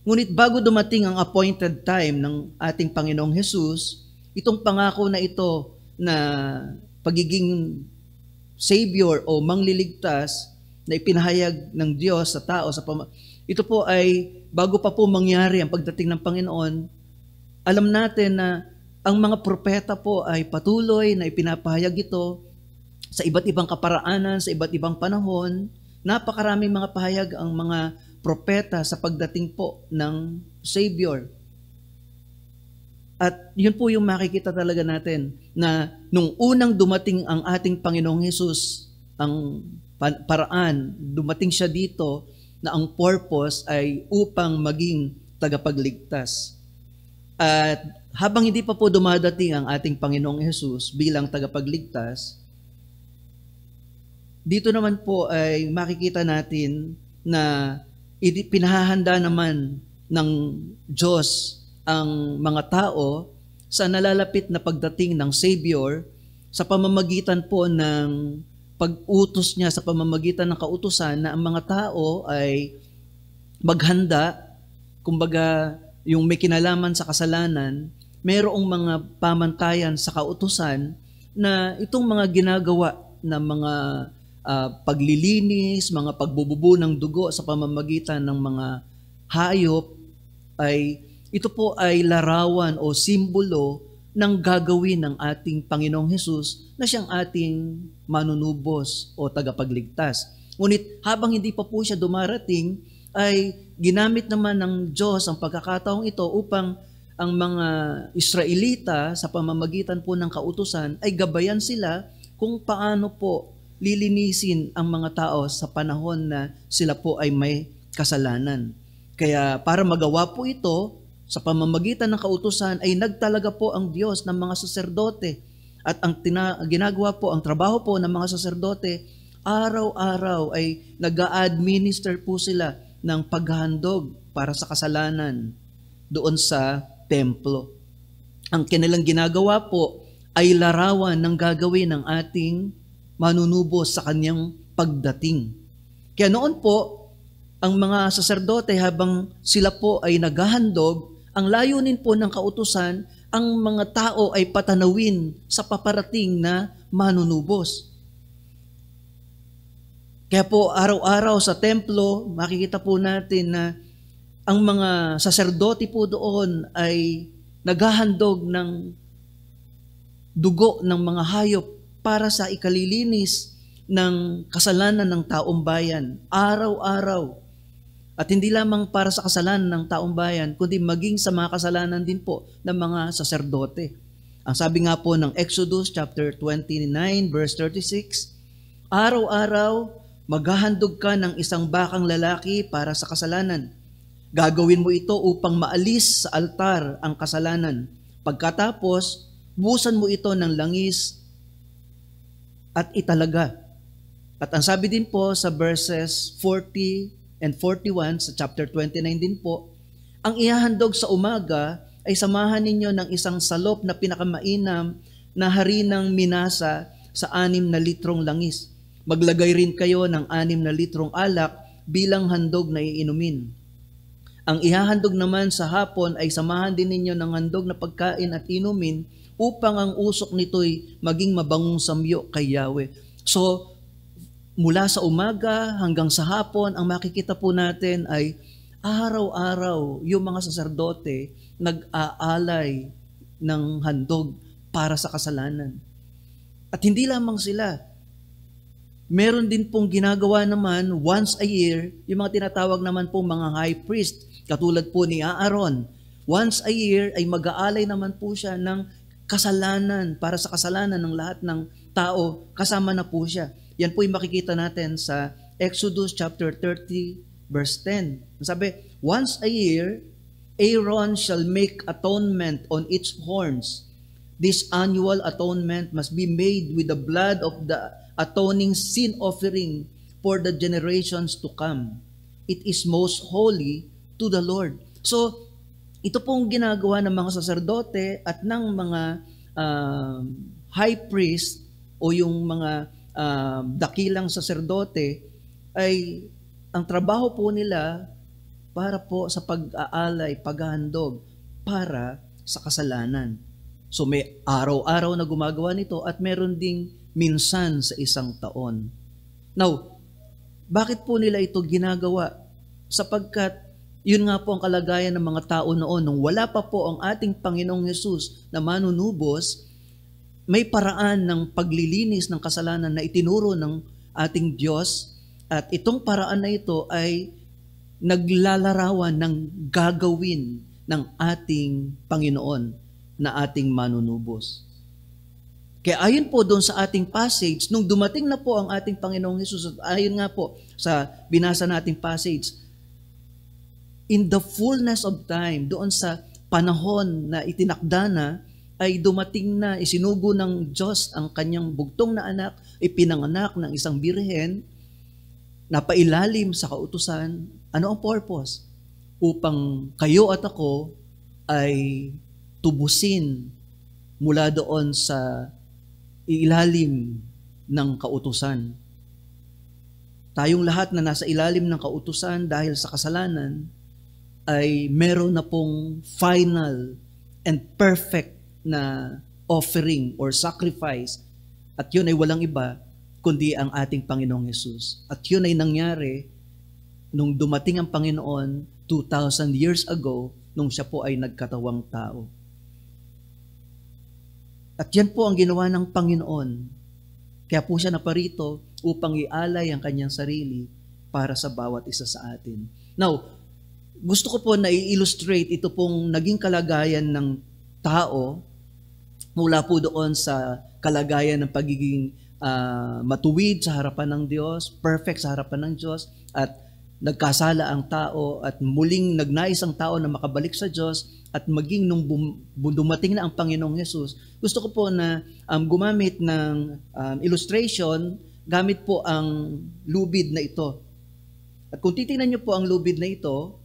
Ngunit bago dumating ang appointed time ng ating Panginoong Hesus, itong pangako na ito na pagiging Savior o mangliligtas na ipinahayag ng Diyos sa tao, ito po ay bago pa po mangyari ang pagdating ng Panginoon, alam natin na ang mga propeta po ay patuloy na ipinapahayag ito sa iba't ibang kaparaanan, sa iba't ibang panahon, Napakaraming mga pahayag ang mga propeta sa pagdating po ng Savior. At yun po yung makikita talaga natin na nung unang dumating ang ating Panginoong Hesus, ang paraan, dumating siya dito na ang purpose ay upang maging tagapagligtas. At habang hindi pa po dumadating ang ating Panginoong Hesus bilang tagapagligtas, dito naman po ay makikita natin na pinahahanda naman ng Diyos ang mga tao sa nalalapit na pagdating ng Savior sa pamamagitan po ng pag-utos niya, sa pamamagitan ng kautusan na ang mga tao ay maghanda, kumbaga yung may kinalaman sa kasalanan, mayroong mga pamantayan sa kautusan na itong mga ginagawa na mga paglilinis, mga pagbububo ng dugo sa pamamagitan ng mga hayop, ay ito po ay larawan o simbolo ng gagawin ng ating Panginoong Hesus na siyang ating manunubos o tagapagligtas. Ngunit habang hindi pa po siya dumarating, ay ginamit naman ng Diyos ang pagkakataong ito upang ang mga Israelita sa pamamagitan po ng kautusan ay gabayan sila kung paano po lilinisin ang mga tao sa panahon na sila po ay may kasalanan. Kaya para magawa po ito, sa pamamagitan ng kautusan ay nagtalaga po ang Diyos ng mga saserdote. At ang ginagawa po, ang trabaho po ng mga saserdote, araw-araw ay nag-a-administer po sila ng paghahandog para sa kasalanan doon sa templo. Ang kanilang ginagawa po ay larawan ng gagawin ng ating manunubos sa kanyang pagdating. Kaya noon po, ang mga saserdote habang sila po ay naghahandog, ang layunin po ng kautusan, ang mga tao ay patanawin sa paparating na manunubos. Kaya po araw-araw sa templo, makikita po natin na ang mga saserdote po doon ay naghahandog ng dugo ng mga hayop para sa ikalilinis ng kasalanan ng taong bayan. Araw-araw. At hindi lamang para sa kasalanan ng taong bayan, kundi maging sa mga kasalanan din po ng mga saserdote. Ang sabi nga po ng Exodus chapter 29 verse 36, araw-araw maghahandog ka ng isang bakang lalaki para sa kasalanan. Gagawin mo ito upang maalis sa altar ang kasalanan. Pagkatapos, busan mo ito ng langis at italaga. At ang sabi din po sa verses 40 and 41 sa chapter 29 din po, ang ihahandog sa umaga ay samahan ninyo ng isang salop na pinakamainam na harinang minasa sa 6 na litrong langis. Maglagay rin kayo ng 6 na litrong alak bilang handog na iinumin. Ang ihahandog naman sa hapon ay samahan din ninyo ng handog na pagkain at inumin upang ang usok nito'y maging mabangong samyo kay Yahweh. So, mula sa umaga hanggang sa hapon, ang makikita po natin ay araw-araw yung mga saserdote nag-aalay ng handog para sa kasalanan. At hindi lamang sila. Meron din pong ginagawa naman once a year, yung mga tinatawag naman pong mga high priest, katulad po ni Aaron. Once a year ay mag-aalay naman po siya ng kasalanan para sa kasalanan ng lahat ng tao, kasama na po siya. Yan po yung makikita natin sa Exodus chapter 30 verse 10. Sabi, once a year, Aaron shall make atonement on its horns. This annual atonement must be made with the blood of the atoning sin offering for the generations to come. It is most holy to the Lord. So, ito pong ginagawa ng mga saserdote at ng mga high priest o yung mga dakilang saserdote ay ang trabaho po nila para po sa pag-aalay, paghahandog para sa kasalanan. So may araw-araw na gumagawa nito at meron ding minsan sa isang taon. Now, bakit po nila ito ginagawa? Sapagkat yun nga po ang kalagayan ng mga tao noon. Nung wala pa po ang ating Panginoong Hesus na manunubos, may paraan ng paglilinis ng kasalanan na itinuro ng ating Diyos At itong paraan na ito ay naglalarawan ng gagawin ng ating Panginoon na ating manunubos. Kaya ayon po doon sa ating passage, nung dumating na po ang ating Panginoong Hesus, ayon nga po sa binasa nating passage, in the fullness of time, doon sa panahon na itinakda na, ay dumating na, isinugo ng Diyos ang kanyang bugtong na anak, ipinanganak ng isang birhen, napailalim sa kautusan. Ano ang purpose? Upang kayo at ako ay tubusin mula doon sa ilalim ng kautusan. Tayong lahat na nasa ilalim ng kautusan dahil sa kasalanan ay meron na pong final and perfect na offering or sacrifice, at yun ay walang iba kundi ang ating Panginoong Hesus. At yun ay nangyari nung dumating ang Panginoon 2,000 years ago nung siya po ay nagkatawang tao. At yan po ang ginawa ng Panginoon. Kaya po siya naparito upang ialay ang kanyang sarili para sa bawat isa sa atin. Now, gusto ko po na i-illustrate ito pong naging kalagayan ng tao mula po doon sa kalagayan ng pagiging matuwid sa harapan ng Diyos, perfect sa harapan ng Diyos, at nagkasala ang tao at muling nagnais ang tao na makabalik sa Diyos, at maging nung dumating na ang Panginoong Hesus. Gusto ko po na gumamit ng illustration gamit po ang lubid na ito. At kung titingnan niyo po ang lubid na ito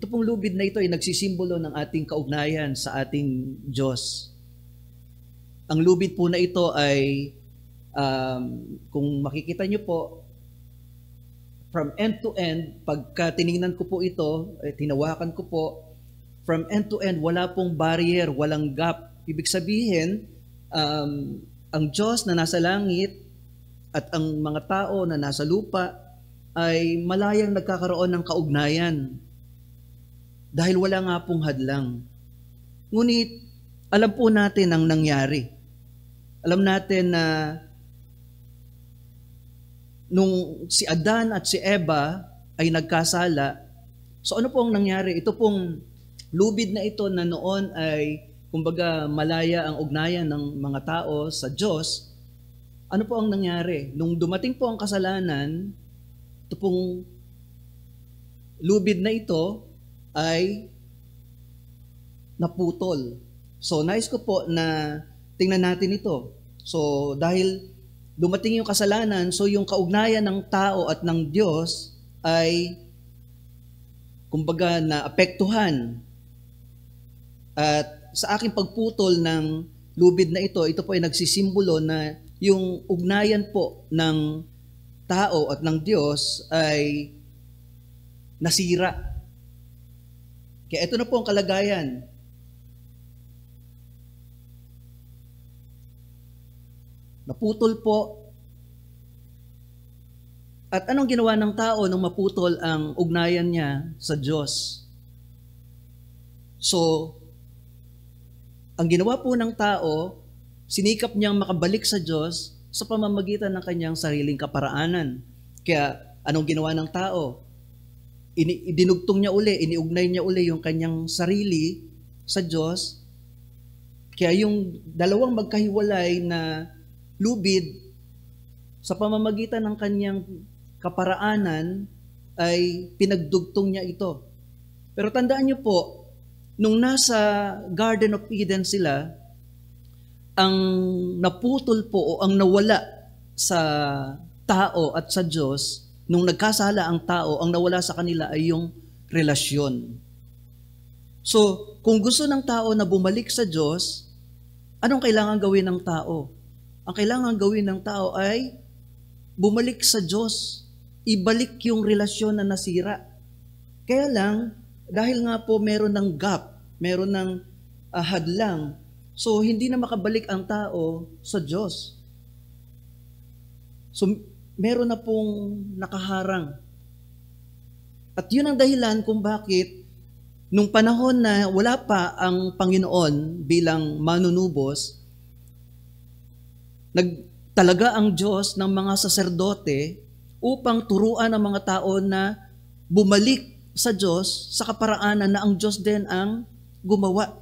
pong lubid na ito ay nagsisimbolo ng ating kaugnayan sa ating Diyos. Ang lubid po na ito ay, kung makikita niyo po, from end to end, pagka tinignan ko po ito, tinawakan ko po, from end to end, wala pong barrier, walang gap. Ibig sabihin, ang Diyos na nasa langit at ang mga tao na nasa lupa ay malayang nagkakaroon ng kaugnayan dahil wala nga pong hadlang. Ngunit, alam po natin ang nangyari. Alam natin na nung si Adan at si Eva ay nagkasala, so ano po ang nangyari? Ito pong lubid na ito na noon ay, kumbaga, malaya ang ugnayan ng mga tao sa Diyos. Ano po ang nangyari? Nung dumating po ang kasalanan, ito pong lubid na ito ay naputol. So, nais ko po na tingnan natin ito. So, dahil dumating yung kasalanan, so yung kaugnayan ng tao at ng Diyos ay, kumbaga, naapektuhan. At sa aking pagputol ng lubid na ito po ay nagsisimbolo na yung ugnayan po ng tao at ng Diyos ay nasira. Kaya ito na po ang kalagayan. Naputol po. At anong ginawa ng tao nung maputol ang ugnayan niya sa Diyos? So, ang ginawa po ng tao, sinikap niyang makabalik sa Diyos sa pamamagitan ng kanyang sariling kaparaanan. Kaya anong ginawa ng tao? Idinugtong niya uli, iniugnay niya uli yung kanyang sarili sa Diyos. Kaya yung dalawang magkahiwalay na lubid sa pamamagitan ng kanyang kaparaanan ay pinagdugtong niya ito. Pero tandaan niyo po, nung nasa Garden of Eden sila, ang naputol po o ang nawala sa tao at sa Diyos, nung nagkasala ang tao, ang nawala sa kanila ay yung relasyon. So, kung gusto ng tao na bumalik sa Diyos, anong kailangan gawin ng tao? Ang kailangan gawin ng tao ay bumalik sa Diyos. Ibalik yung relasyon na nasira. Kaya lang, dahil nga po meron ng gap, meron ng hadlang, so hindi na makabalik ang tao sa Diyos. So, meron na pong nakaharang. At yun ang dahilan kung bakit nung panahon na wala pa ang Panginoon bilang manunubos, talaga ang Diyos ng mga saserdote upang turuan ang mga tao na bumalik sa Diyos sa kaparaanan na ang Diyos din ang gumawa.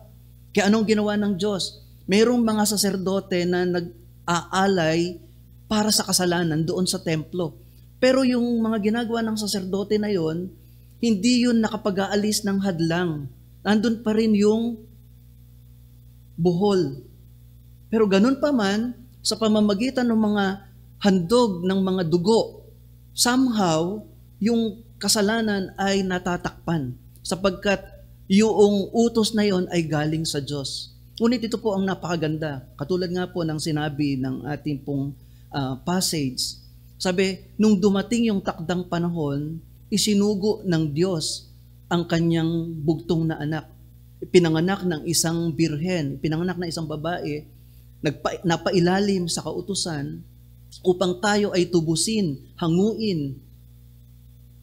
Kaya anong ginawa ng Diyos? Mayroong mga saserdote na nag-aalay para sa kasalanan doon sa templo. Pero yung mga ginagawa ng saserdote na yon, hindi yun nakapag-aalis ng hadlang. Nandun pa rin yung buhol. Pero ganun pa man, sa pamamagitan ng mga handog ng mga dugo, somehow, yung kasalanan ay natatakpan sapagkat yung utos na yon ay galing sa Diyos. Ngunit ito po ang napakaganda. Katulad nga po ng sinabi ng ating pong passage. Sabi, nung dumating yung takdang panahon, isinugo ng Diyos ang kanyang bugtong na anak. Pinanganak ng isang birhen, pinanganak ng isang babae, napailalim sa kautusan upang tayo ay tubusin, hanguin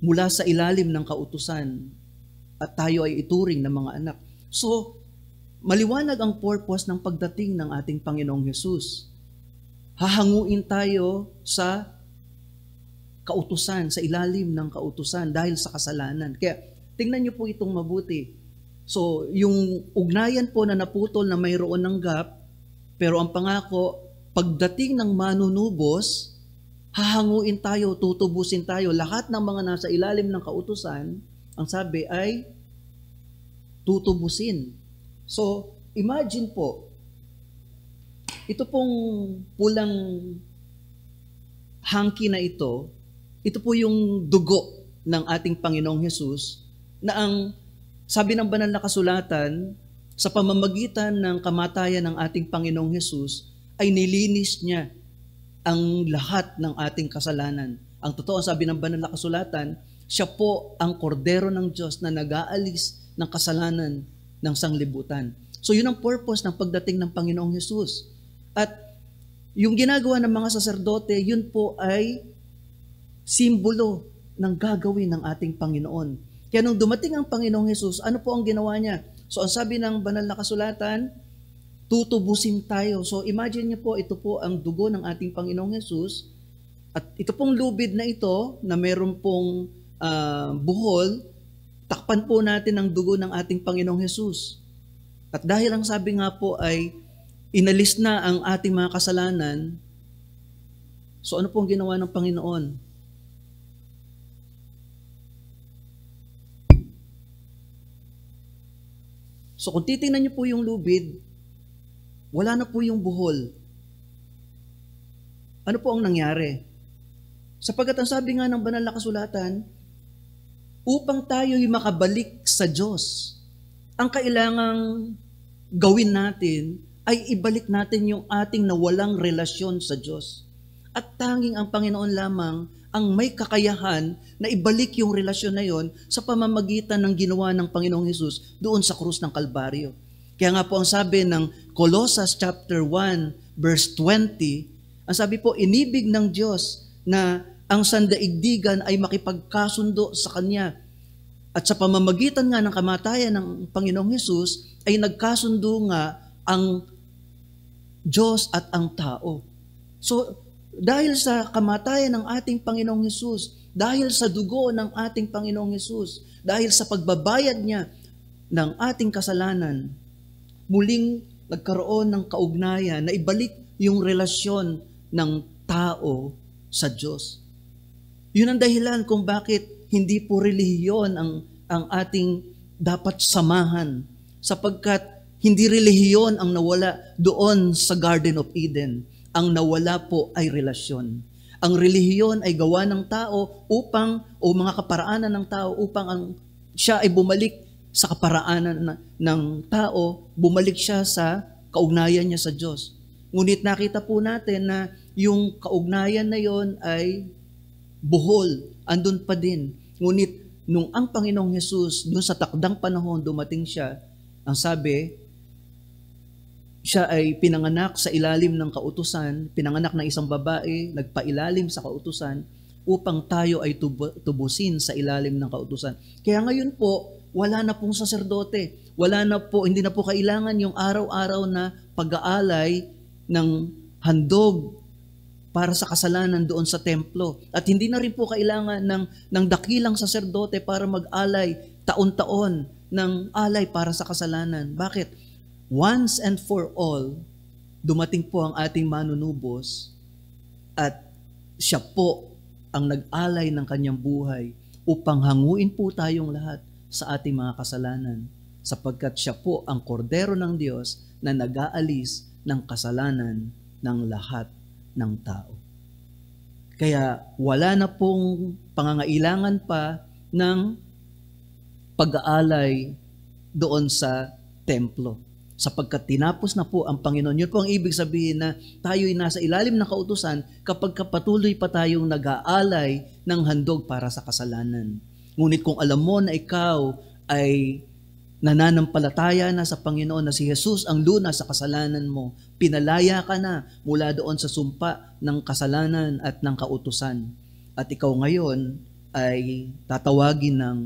mula sa ilalim ng kautusan at tayo ay ituring ng mga anak. So, maliwanag ang purpose ng pagdating ng ating Panginoong Hesus. Hahanguin tayo sa kautusan, sa ilalim ng kautusan dahil sa kasalanan. Kaya tingnan niyo po itong mabuti. So, yung ugnayan po na naputol na mayroon ng gap, pero ang pangako, pagdating ng manunubos, hahanguin tayo, tutubusin tayo. Lahat ng mga nasa ilalim ng kautusan, ang sabi ay tutubusin. So, imagine po, ito pong pulang hangki na ito po yung dugo ng ating Panginoong Hesus na ang sabi ng banal na kasulatan, sa pamamagitan ng kamatayan ng ating Panginoong Hesus, ay nilinis niya ang lahat ng ating kasalanan. Ang totoo, sabi ng banal na kasulatan, siya po ang kordero ng Diyos na nag-aalis ng kasalanan ng sanglibutan. So yun ang purpose ng pagdating ng Panginoong Hesus. At yung ginagawa ng mga saserdote, yun po ay simbolo ng gagawin ng ating Panginoon. Kaya nung dumating ang Panginoong Hesus, ano po ang ginawa niya? So ang sabi ng banal na kasulatan, tutubusin tayo. So imagine niyo po, ito po ang dugo ng ating Panginoong Hesus. At ito pong lubid na ito, na meron pong buhol, takpan po natin ang dugo ng ating Panginoong Hesus. At dahil ang sabi nga po ay inalis na ang ating mga kasalanan, so ano pong ginawa ng Panginoon? So kung titingnan niyo po yung lubid, wala na po yung buhol. Ano po ang nangyari? Sapagkat ang sabi nga ng banal na kasulatan, upang tayo'y makabalik sa Diyos, ang kailangang gawin natin ay ibalik natin yung ating nawalang relasyon sa Diyos. At tanging ang Panginoon lamang ang may kakayahan na ibalik yung relasyon na yon sa pamamagitan ng ginawa ng Panginoong Hesus doon sa krus ng Kalbaryo. Kaya nga po ang sabi ng Colossus chapter 1 verse 20, ang sabi po, inibig ng Diyos na ang sandaigdigan ay makipagkasundo sa Kanya. At sa pamamagitan nga ng kamatayan ng Panginoong Hesus ay nagkasundo nga ang Diyos at ang tao. So, dahil sa kamatayan ng ating Panginoong Hesus, dahil sa dugo ng ating Panginoong Hesus, dahil sa pagbabayad niya ng ating kasalanan, muling nagkaroon ng kaugnayan na ibalik yung relasyon ng tao sa Diyos. Yun ang dahilan kung bakit hindi po relihiyon ang ating dapat samahan, sapagkat hindi relihiyon ang nawala doon sa Garden of Eden. Ang nawala po ay relasyon. Ang relihiyon ay gawa ng tao upang, o mga kaparaanan ng tao upang siya ay bumalik sa kaparaanan ng tao, bumalik siya sa kaugnayan niya sa Diyos. Ngunit nakita po natin na yung kaugnayan na yon ay buhol, andun pa din. Ngunit nung ang Panginoong Hesus, dun sa takdang panahon, dumating siya, ang sabi, siya ay pinanganak sa ilalim ng kautusan, pinanganak ng isang babae, nagpailalim sa kautusan, upang tayo ay tubusin sa ilalim ng kautusan. Kaya ngayon po, wala na pong saserdote, hindi na po kailangan yung araw-araw na pag-aalay ng handog para sa kasalanan doon sa templo. At hindi na rin po kailangan ng dakilang saserdote para mag-alay taon-taon ng alay para sa kasalanan. Bakit? Once and for all, dumating po ang ating manunubos at siya po ang nag-alay ng kanyang buhay upang hanguin po tayong lahat sa ating mga kasalanan, sapagkat siya po ang kordero ng Diyos na nag-aalis ng kasalanan ng lahat ng tao. Kaya wala na pong pangangailangan pa ng pag-aalay doon sa templo, sapagkat tinapos na po ang Panginoon. Yun po ang ibig sabihin na tayo'y nasa ilalim ng kautusan kapag patuloy pa tayong nag-aalay ng handog para sa kasalanan. Ngunit kung alam mo na ikaw ay nananampalataya na sa Panginoon na si Jesus ang lunas sa kasalanan mo, pinalaya ka na mula doon sa sumpa ng kasalanan at ng kautusan. At ikaw ngayon ay tatawagin ng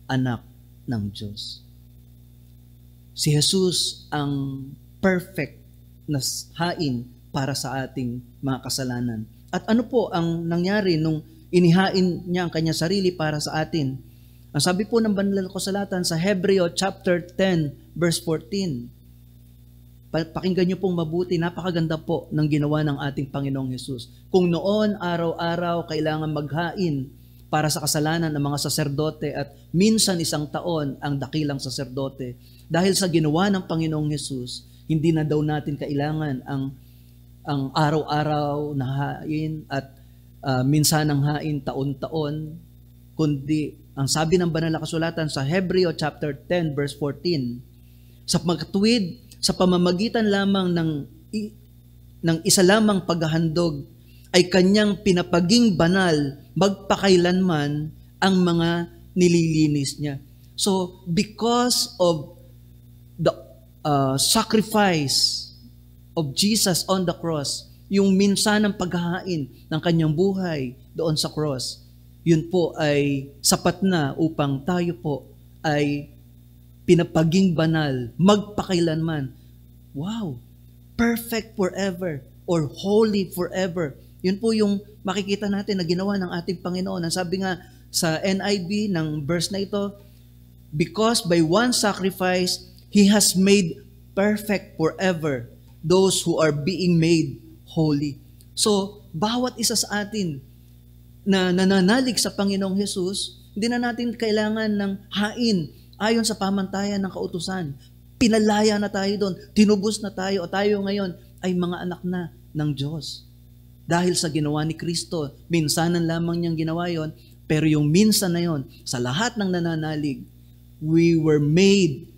anak ng Diyos. Si Jesus ang perfect na hain para sa ating mga kasalanan. At ano po ang nangyari nung inihain niya ang kanyang sarili para sa atin? Ang sabi po ng banal na kasulatan sa Hebreo chapter 10 verse 14. Pakinggan niyo pong mabuti, napakaganda po ng ginawa ng ating Panginoong Hesus. Kung noon araw-araw kailangan maghain para sa kasalanan ng mga saserdote at minsan isang taon ang dakilang saserdote, dahil sa ginawa ng Panginoong Hesus, hindi na daw natin kailangan ang araw-araw na hain at minsan ang hain taon-taon, kundi ang sabi ng banal na kasulatan sa Hebreo chapter 10 verse 14, sa magkatuwid sa pamamagitan lamang ng isa lamang paghahandog ay kanyang pinapaging banal magpakailanman ang mga nililinis niya. So because of the sacrifice of Jesus on the cross, yung minsanang paghahain ng kanyang buhay doon sa cross, yun po ay sapat na upang tayo po ay pinapaging banal, magpakailanman. Wow! Perfect forever or holy forever. Yun po yung makikita natin na ginawa ng ating Panginoon. Ang sabi nga sa NIV ng verse na ito, because by one sacrifice, He has made perfect forever those who are being made holy. So, bawat isa sa atin na nananalig sa Panginoong Hesus, hindi na natin kailangan ng hain ayon sa pamantayan ng kautusan. Pinalaya na tayo doon, tinubos na tayo, o tayo ngayon ay mga anak na ng Diyos. Dahil sa ginawa ni Kristo, minsanan lamang niyang ginawa yon, pero yung minsan na yon, sa lahat ng nananalig, we were made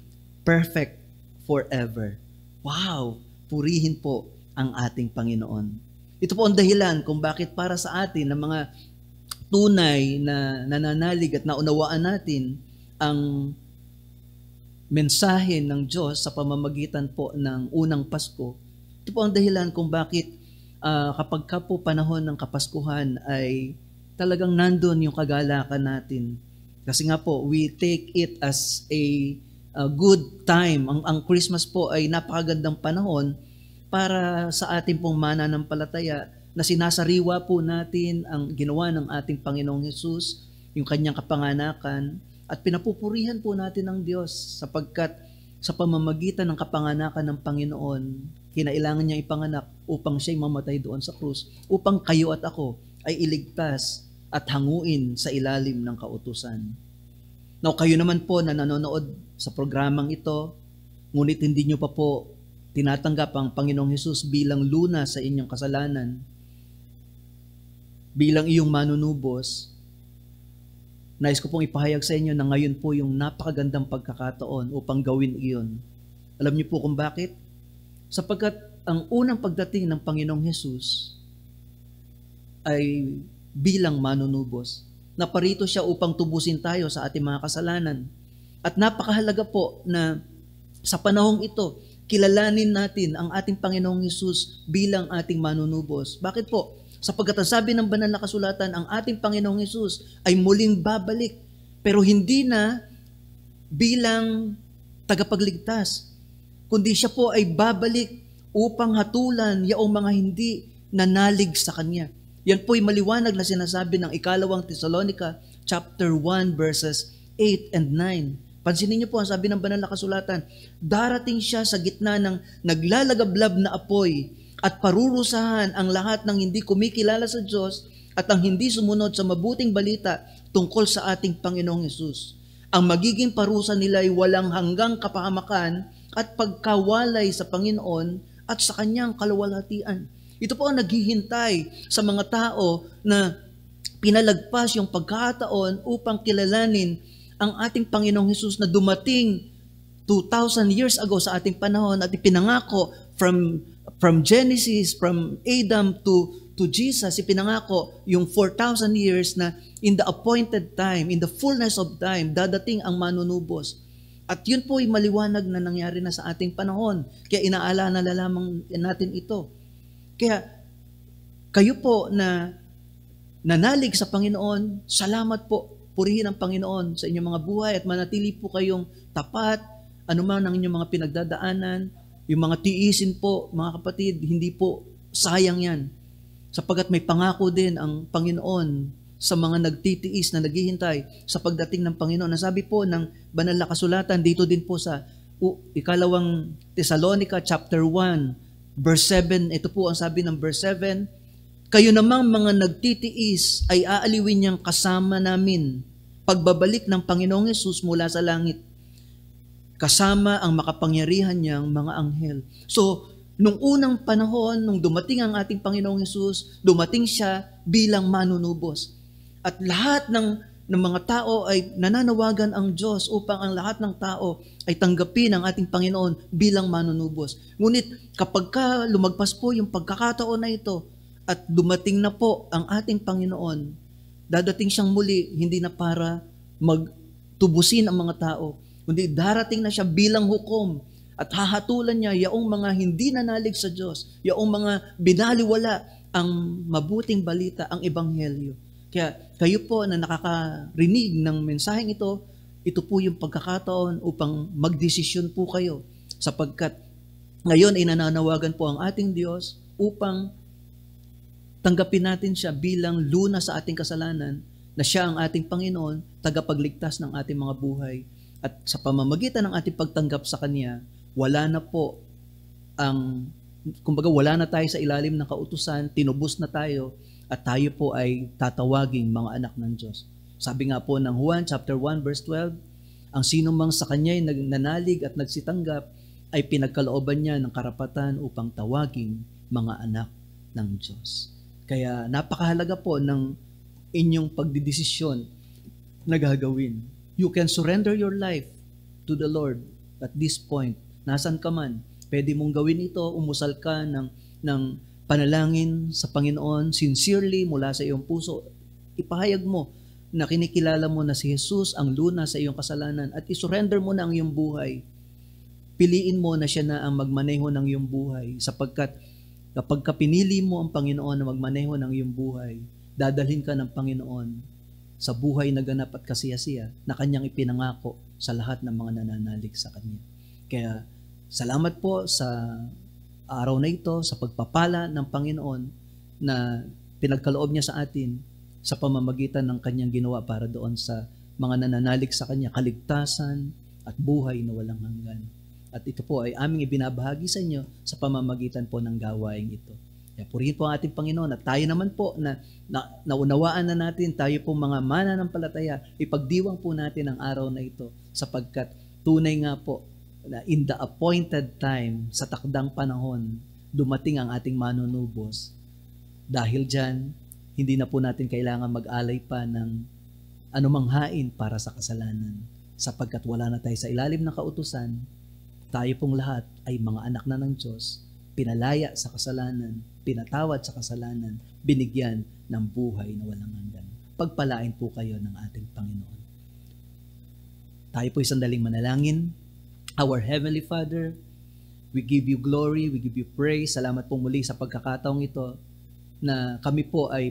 perfect forever. Wow! Purihin po ang ating Panginoon. Ito po ang dahilan kung bakit para sa atin ng mga tunay na nananalig at naunawaan natin ang mensahe ng Diyos sa pamamagitan po ng unang Pasko. Ito po ang dahilan kung bakit kapag ka po panahon ng Kapaskuhan ay talagang nandun yung kagalakan natin. Kasi nga po, we take it as a good time. Ang Christmas po ay napakagandang panahon para sa ating pong mananampalataya na sinasariwa po natin ang ginawa ng ating Panginoong Hesus, yung kanyang kapanganakan, at pinapupurihan po natin ang Diyos sapagkat sa pamamagitan ng kapanganakan ng Panginoon, kinailangan niya ipanganak upang siya'y mamatay doon sa krus, upang kayo at ako ay iligtas at hanguin sa ilalim ng kautusan. Now, kayo naman po na nanonood sa programang ito, ngunit hindi nyo pa po tinatanggap ang Panginoong Hesus bilang lunas sa inyong kasalanan, bilang iyong manunubos, nais ko pong ipahayag sa inyo na ngayon po yung napakagandang pagkakataon upang gawin iyon. Alam niyo po kung bakit? Sapagkat ang unang pagdating ng Panginoong Hesus ay bilang manunubos. Naparito siya upang tubusin tayo sa ating mga kasalanan. At napakahalaga po na sa panahong ito, kilalanin natin ang ating Panginoong Hesus bilang ating manunubos. Bakit po? Sapagkat ang sabi ng banal na kasulatan, ang ating Panginoong Hesus ay muling babalik, pero hindi na bilang tagapagligtas, kundi siya po ay babalik upang hatulan yaong mga hindi nanalig sa Kanya. Yan po'y maliwanag na sinasabi ng ikalawang Thessalonica chapter 1 verses 8 and 9. Pansinin niyo po ang sabi ng banal na kasulatan, darating siya sa gitna ng naglalagablab na apoy at parurusahan ang lahat ng hindi kumikilala sa Diyos at ang hindi sumunod sa mabuting balita tungkol sa ating Panginoong Hesus. Ang magiging parusa nila ay walang hanggang kapahamakan at pagkawalay sa Panginoon at sa Kanyang kaluwalhatian. Ito po ang naghihintay sa mga tao na pinalagpas yung pagkakataon upang kilalanin ang ating Panginoong Hesus na dumating 2,000 years ago sa ating panahon at ipinangako from Genesis, from Adam to Jesus, ipinangako yung 4,000 years na in the appointed time, in the fullness of time, dadating ang manunubos. At yun po ay maliwanag na nangyari na sa ating panahon. Kaya inaalala na lamang natin ito. Kaya kayo po na nanalig sa Panginoon, salamat po. Purihin ang Panginoon sa inyong mga buhay at manatili po kayong tapat, anuman ang inyong mga pinagdadaanan, yung mga tiisin po, mga kapatid, hindi po sayang yan. Sapagkat may pangako din ang Panginoon sa mga nagtitiis na naghihintay sa pagdating ng Panginoon. Nasabi po ng banal na kasulatan dito din po sa ikalawang Thessalonica chapter 1 verse 7. Ito po ang sabi ng verse 7. Kayo namang mga nagtitiis ay aaliwin niyang kasama namin pagbabalik ng Panginoong Hesus mula sa langit, kasama ang makapangyarihan niyang mga anghel. So, nung unang panahon, nung dumating ang ating Panginoong Hesus, dumating siya bilang manunubos. At lahat ng mga tao ay nananawagan ang Diyos upang ang lahat ng tao ay tanggapin ang ating Panginoon bilang manunubos. Ngunit kapag lumagpas po yung pagkakataon na ito at dumating na po ang ating Panginoon, dadating siyang muli hindi na para magtubusin ang mga tao, kundi darating na siya bilang hukom at hahatulan niya yaong mga hindi nanalig sa Diyos, yaong mga binaliwala ang mabuting balita, ang ebanghelyo. Kaya kayo po na nakakarinig ng mensaheng ito po yung pagkakataon upang magdesisyon po kayo sapagkat ngayon ay nananawagan po ang ating Diyos upang tanggapin natin siya bilang luna sa ating kasalanan na siya ang ating Panginoon, tagapagligtas ng ating mga buhay. At sa pamamagitan ng ating pagtanggap sa Kanya, wala na po wala na tayo sa ilalim ng kautusan, tinubos na tayo, at tayo po ay tatawaging mga anak ng Diyos. Sabi nga po ng Juan chapter 1 verse 12, ang sino mang sa kanya ay nanalig at nagsitanggap ay pinagkalooban niya ng karapatan upang tawaging mga anak ng Diyos. Kaya napakahalaga po ng inyong pagdidesisyon na gagawin. You can surrender your life to the Lord at this point. Nasaan ka man, pwede mong gawin ito, umusal ka ng panalangin sa Panginoon, sincerely mula sa iyong puso. Ipahayag mo na kinikilala mo na si Jesus ang luna sa iyong kasalanan at isurrender mo na ang iyong buhay. Piliin mo na siya na ang magmaneho ng iyong buhay sapagkat kapag pinili mo ang Panginoon na magmaneho ng iyong buhay, dadalhin ka ng Panginoon sa buhay na ganap at kasiyasiya na Kanyang ipinangako sa lahat ng mga nananalig sa Kanya. Kaya salamat po sa araw na ito, sa pagpapala ng Panginoon na pinagkaloob niya sa atin sa pamamagitan ng Kanyang ginawa para doon sa mga nananalig sa Kanya, kaligtasan at buhay na walang hanggan. At ito po ay aming ibinabahagi sa inyo sa pamamagitan po ng gawaing ito. Kaya purihin po ang ating Panginoon at tayo naman po na naunawaan na natin, tayo po mga mananampalataya, ipagdiwang po natin ang araw na ito sapagkat tunay nga po na in the appointed time, sa takdang panahon, dumating ang ating manunubos. Dahil dyan, hindi na po natin kailangan mag-alay pa ng anumang hain para sa kasalanan. Sapagkat wala na tayo sa ilalim ng kautusan, tayo pong lahat ay mga anak na ng Diyos, pinalaya sa kasalanan, pinatawad sa kasalanan, binigyan ng buhay na walang hanggan. Pagpalain po kayo ng ating Panginoon. Tayo po sandaling manalangin. Our Heavenly Father, we give you glory, we give you praise. Salamat po muli sa pagkakataong ito na kami po ay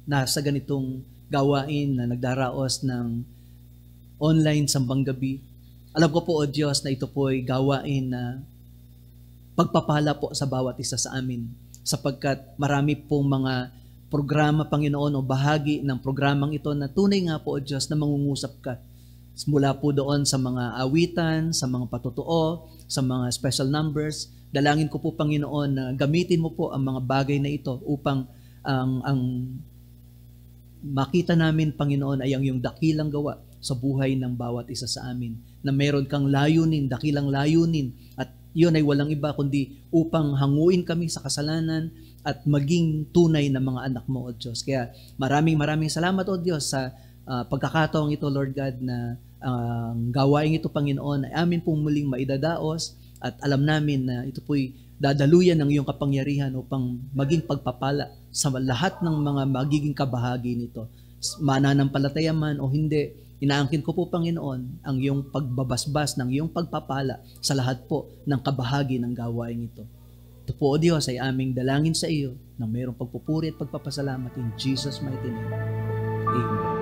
nasa ganitong gawain na nagdaraos ng online sambang gabi. Alam ko po, O Diyos, na ito po ay gawain na pagpapala po sa bawat isa sa amin. sapagkat marami pong mga programa, Panginoon, o bahagi ng programang ito na tunay nga po, O Diyos, na mangungusap ka. Mula po doon sa mga awitan, sa mga patutuo, sa mga special numbers. Dalangin ko po, Panginoon, na gamitin mo po ang mga bagay na ito upang ang makita namin, Panginoon, ay ang iyong dakilang gawa sa buhay ng bawat isa sa amin. Na meron kang layunin, dakilang layunin, at yun ay walang iba kundi upang hanguin kami sa kasalanan at maging tunay na mga anak mo, O Diyos. Kaya maraming salamat, O Diyos, sa pagkakataong ito, Lord God, na ang gawain ito, Panginoon, ay amin pong muling maidadaos at alam namin na ito po'y dadaluyan ng iyong kapangyarihan upang maging pagpapala sa lahat ng mga magiging kabahagi nito. Mananampalataya man o hindi, inaangkin ko po, Panginoon, ang iyong pagbabasbas ng iyong pagpapala sa lahat po ng kabahagi ng gawain ito. Ito po, O Diyos, ay aming dalangin sa iyo na mayroong pagpupuri at pagpapasalamat in Jesus' mighty name. Amen.